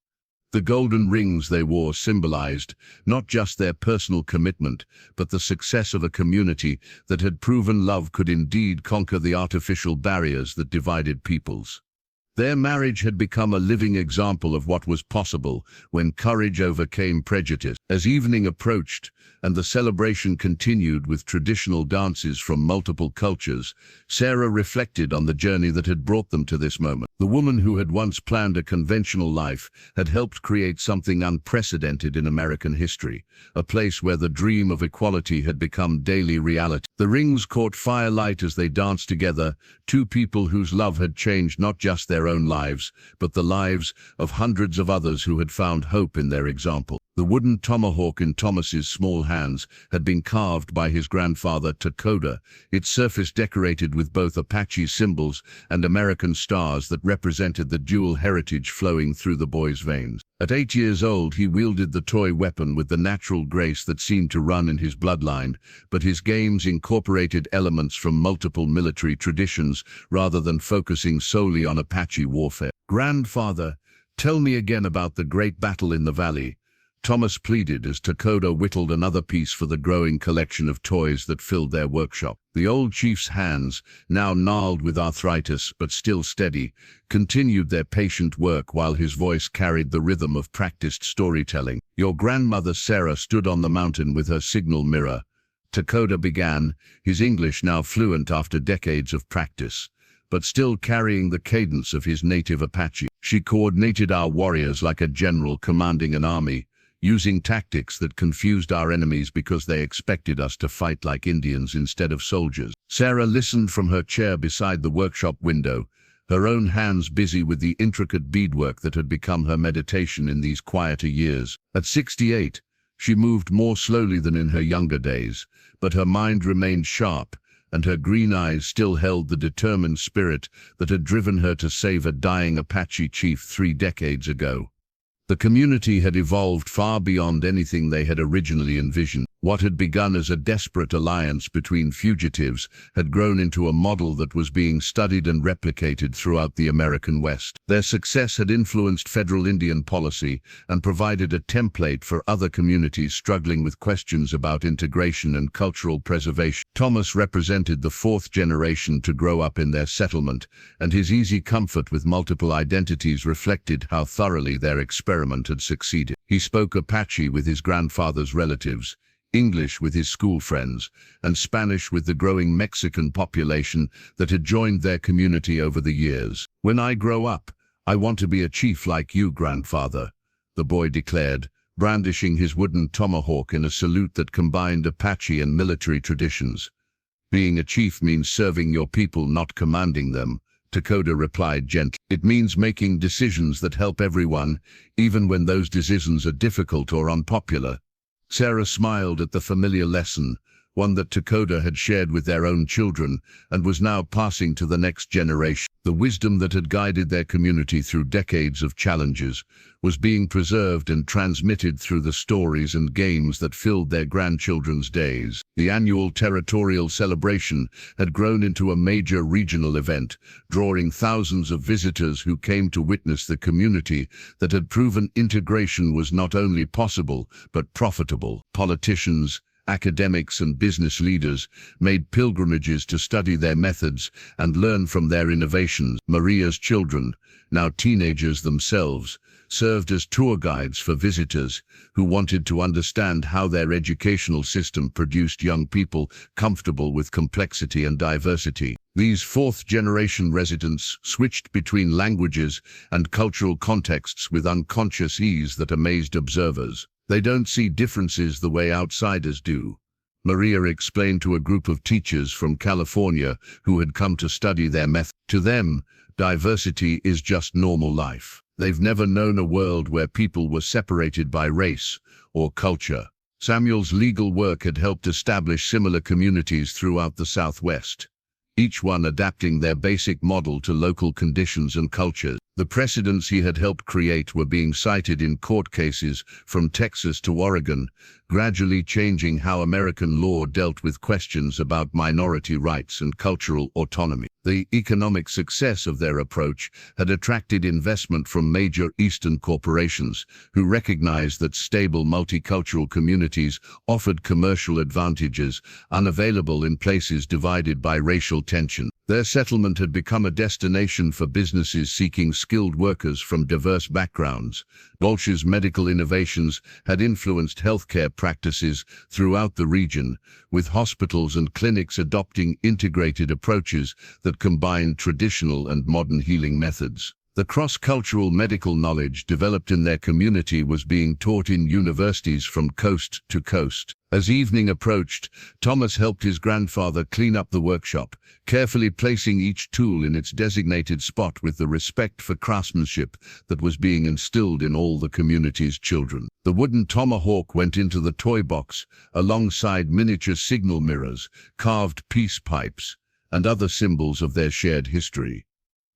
Speaker 1: The golden rings they wore symbolized not just their personal commitment, but the success of a community that had proven love could indeed conquer the artificial barriers that divided peoples. Their marriage had become a living example of what was possible when courage overcame prejudice. As evening approached and the celebration continued with traditional dances from multiple cultures, Sarah reflected on the journey that had brought them to this moment. The woman who had once planned a conventional life had helped create something unprecedented in American history, a place where the dream of equality had become daily reality. The rings caught firelight as they danced together, two people whose love had changed not just their own lives, but the lives of hundreds of others who had found hope in their example. The wooden tomahawk in Thomas's small hands had been carved by his grandfather Takoda, its surface decorated with both Apache symbols and American stars that represented the dual heritage flowing through the boy's veins. At 8 years old, he wielded the toy weapon with the natural grace that seemed to run in his bloodline, but his games incorporated elements from multiple military traditions rather than focusing solely on Apache warfare. "Grandfather, tell me again about the great battle in the valley," Thomas pleaded as Takoda whittled another piece for the growing collection of toys that filled their workshop. The old chief's hands, now gnarled with arthritis but still steady, continued their patient work while his voice carried the rhythm of practiced storytelling. "Your grandmother Sarah stood on the mountain with her signal mirror," Takoda began, his English now fluent after decades of practice, but still carrying the cadence of his native Apache. "She coordinated our warriors like a general commanding an army, using tactics that confused our enemies because they expected us to fight like Indians instead of soldiers." Sarah listened from her chair beside the workshop window, her own hands busy with the intricate beadwork that had become her meditation in these quieter years. At 68, she moved more slowly than in her younger days, but her mind remained sharp, and her green eyes still held the determined spirit that had driven her to save a dying Apache chief 3 decades ago. The community had evolved far beyond anything they had originally envisioned. What had begun as a desperate alliance between fugitives had grown into a model that was being studied and replicated throughout the American West. Their success had influenced federal Indian policy and provided a template for other communities struggling with questions about integration and cultural preservation. Thomas represented the 4th generation to grow up in their settlement, and his easy comfort with multiple identities reflected how thoroughly their experiment had succeeded. He spoke Apache with his grandfather's relatives, English with his school friends, and Spanish with the growing Mexican population that had joined their community over the years. "When I grow up, I want to be a chief like you, grandfather," the boy declared, brandishing his wooden tomahawk in a salute that combined Apache and military traditions. "Being a chief means serving your people, not commanding them," TAKODA replied gently. "It means making decisions that help everyone, even when those decisions are difficult or unpopular." Sarah smiled at the familiar lesson, one that TAKODA had shared with their own children and was now passing to the next generation. The wisdom that had guided their community through decades of challenges was being preserved and transmitted through the stories and games that filled their grandchildren's days. The annual territorial celebration had grown into a major regional event, drawing thousands of visitors who came to witness the community that had proven integration was not only possible but profitable. Politicians, academics and business leaders made pilgrimages to study their methods and learn from their innovations. Maria's children, now teenagers themselves, served as tour guides for visitors who wanted to understand how their educational system produced young people comfortable with complexity and diversity. These 4th-generation residents switched between languages and cultural contexts with unconscious ease that amazed observers. "They don't see differences the way outsiders do," Maria explained to a group of teachers from California who had come to study their method. To them, diversity is just normal life. They've never known a world where people were separated by race or culture. Samuel's legal work had helped establish similar communities throughout the Southwest, each one adapting their basic model to local conditions and cultures. The precedents he had helped create were being cited in court cases from Texas to Oregon, gradually changing how American law dealt with questions about minority rights and cultural autonomy. The economic success of their approach had attracted investment from major Eastern corporations, who recognized that stable multicultural communities offered commercial advantages unavailable in places divided by racial tension. Their settlement had become a destination for businesses seeking skilled workers from diverse backgrounds. Vultures' medical innovations had influenced healthcare practices throughout the region, with hospitals and clinics adopting integrated approaches that combined traditional and modern healing methods. The cross-cultural medical knowledge developed in their community was being taught in universities from coast to coast. As evening approached, Thomas helped his grandfather clean up the workshop, carefully placing each tool in its designated spot with the respect for craftsmanship that was being instilled in all the community's children. The wooden tomahawk went into the toy box, alongside miniature signal mirrors, carved peace pipes, and other symbols of their shared history.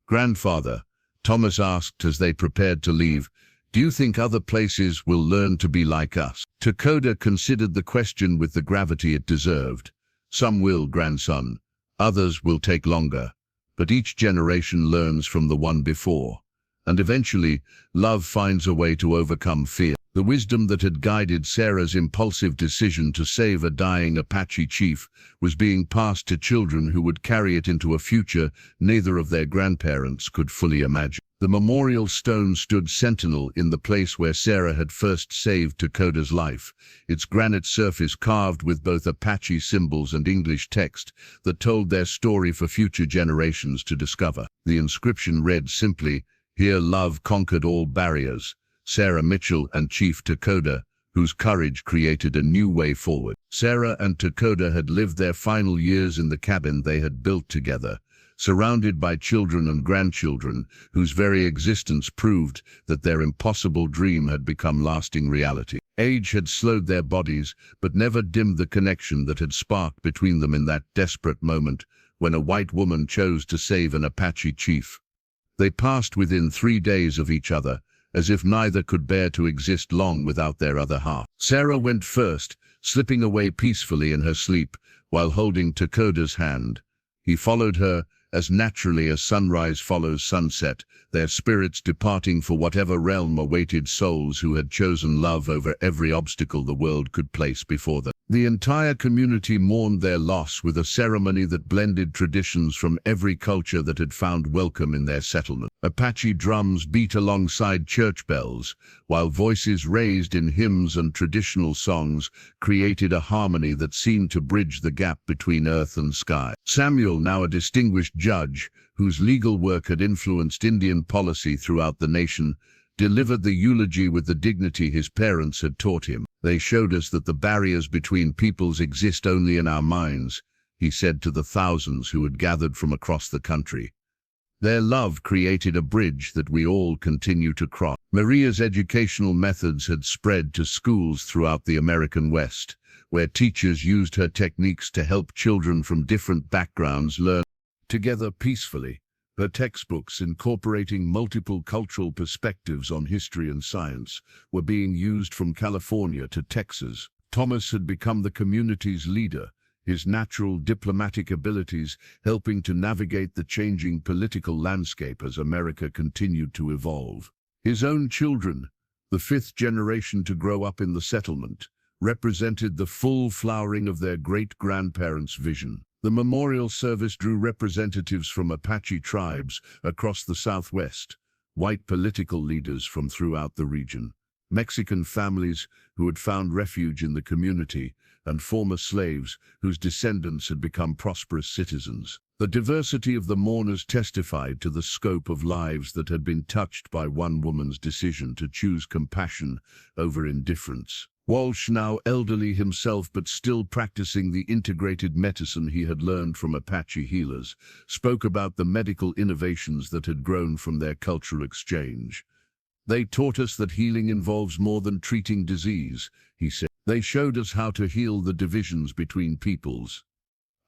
Speaker 1: "Grandfather," Thomas asked as they prepared to leave, "do you think other places will learn to be like us?" TAKODA considered the question with the gravity it deserved. "Some will, grandson. Others will take longer. But each generation learns from the one before. And eventually, love finds a way to overcome fear." The wisdom that had guided Sarah's impulsive decision to save a dying Apache chief was being passed to children who would carry it into a future neither of their grandparents could fully imagine. The memorial stone stood sentinel in the place where Sarah had first saved TAKODA's life, its granite surface carved with both Apache symbols and English text that told their story for future generations to discover. The inscription read simply, "Here love conquered all barriers. Sarah Mitchell and Chief TAKODA, whose courage created a new way forward." Sarah and TAKODA had lived their final years in the cabin they had built together, surrounded by children and grandchildren whose very existence proved that their impossible dream had become lasting reality. Age had slowed their bodies, but never dimmed the connection that had sparked between them in that desperate moment when a white woman chose to save an Apache chief. They passed within 3 days of each other, as if neither could bear to exist long without their other half. Sarah went first, slipping away peacefully in her sleep, while holding Takoda's hand. He followed her, as naturally as sunrise follows sunset, their spirits departing for whatever realm awaited souls who had chosen love over every obstacle the world could place before them. The entire community mourned their loss with a ceremony that blended traditions from every culture that had found welcome in their settlement. Apache drums beat alongside church bells, while voices raised in hymns and traditional songs created a harmony that seemed to bridge the gap between earth and sky. Samuel, now a distinguished judge, whose legal work had influenced Indian policy throughout the nation, delivered the eulogy with the dignity his parents had taught him. "They showed us that the barriers between peoples exist only in our minds," he said to the thousands who had gathered from across the country. "Their love created a bridge that we all continue to cross." Maria's educational methods had spread to schools throughout the American West, where teachers used her techniques to help children from different backgrounds learn together peacefully. Her textbooks, incorporating multiple cultural perspectives on history and science, were being used from California to Texas. Thomas had become the community's leader, his natural diplomatic abilities helping to navigate the changing political landscape as America continued to evolve. His own children, the 5th generation to grow up in the settlement, represented the full flowering of their great-grandparents' vision. The memorial service drew representatives from Apache tribes across the Southwest, white political leaders from throughout the region, Mexican families who had found refuge in the community, and former slaves whose descendants had become prosperous citizens. The diversity of the mourners testified to the scope of lives that had been touched by one woman's decision to choose compassion over indifference. Walsh, now elderly himself but still practicing the integrated medicine he had learned from Apache healers, spoke about the medical innovations that had grown from their cultural exchange. "They taught us that healing involves more than treating disease," he said. "They showed us how to heal the divisions between peoples."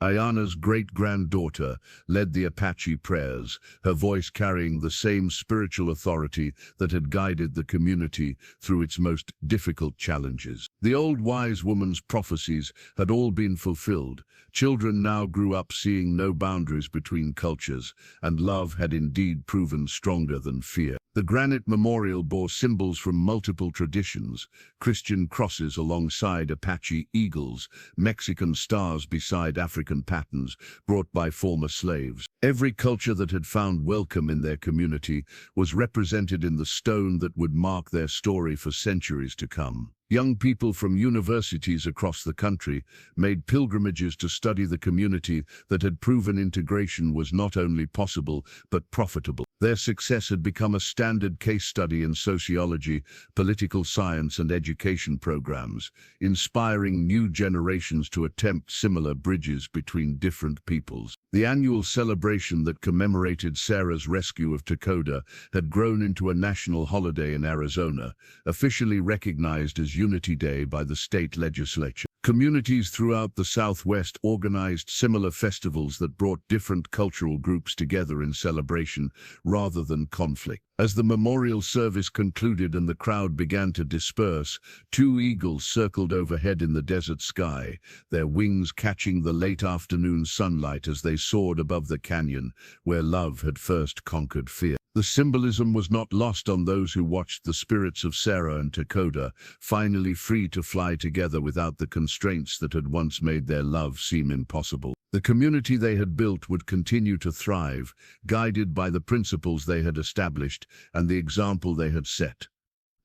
Speaker 1: Ayana's great-granddaughter led the Apache prayers, her voice carrying the same spiritual authority that had guided the community through its most difficult challenges. The old wise woman's prophecies had all been fulfilled. Children now grew up seeing no boundaries between cultures, and love had indeed proven stronger than fear. The granite memorial bore symbols from multiple traditions: Christian crosses alongside Apache eagles, Mexican stars beside African patterns brought by former slaves. Every culture that had found welcome in their community was represented in the stone that would mark their story for centuries to come. Young people from universities across the country made pilgrimages to study the community that had proven integration was not only possible but profitable. Their success had become a standard case study in sociology, political science, and education programs, inspiring new generations to attempt similar bridges between different peoples. The annual celebration that commemorated Sarah's rescue of Takoda had grown into a national holiday in Arizona, officially recognized as Unity Day by the state legislature. Communities throughout the Southwest organized similar festivals that brought different cultural groups together in celebration rather than conflict. As the memorial service concluded and the crowd began to disperse, 2 eagles circled overhead in the desert sky, their wings catching the late afternoon sunlight as they soared above the canyon where love had first conquered fear. The symbolism was not lost on those who watched the spirits of Sarah and Takoda, finally free to fly together without the constraints that had once made their love seem impossible. The community they had built would continue to thrive, guided by the principles they had established and the example they had set.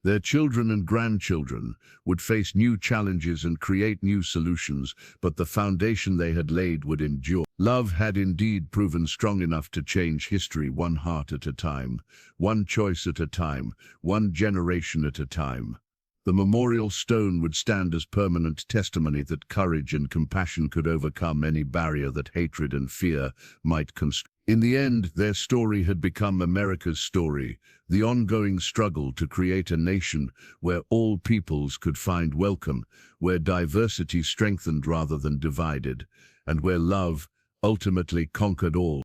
Speaker 1: Their children and grandchildren would face new challenges and create new solutions, but the foundation they had laid would endure. Love had indeed proven strong enough to change history one heart at a time, one choice at a time, one generation at a time. The memorial stone would stand as permanent testimony that courage and compassion could overcome any barrier that hatred and fear might construct. In the end, their story had become America's story, the ongoing struggle to create a nation where all peoples could find welcome, where diversity strengthened rather than divided, and where love ultimately conquered all.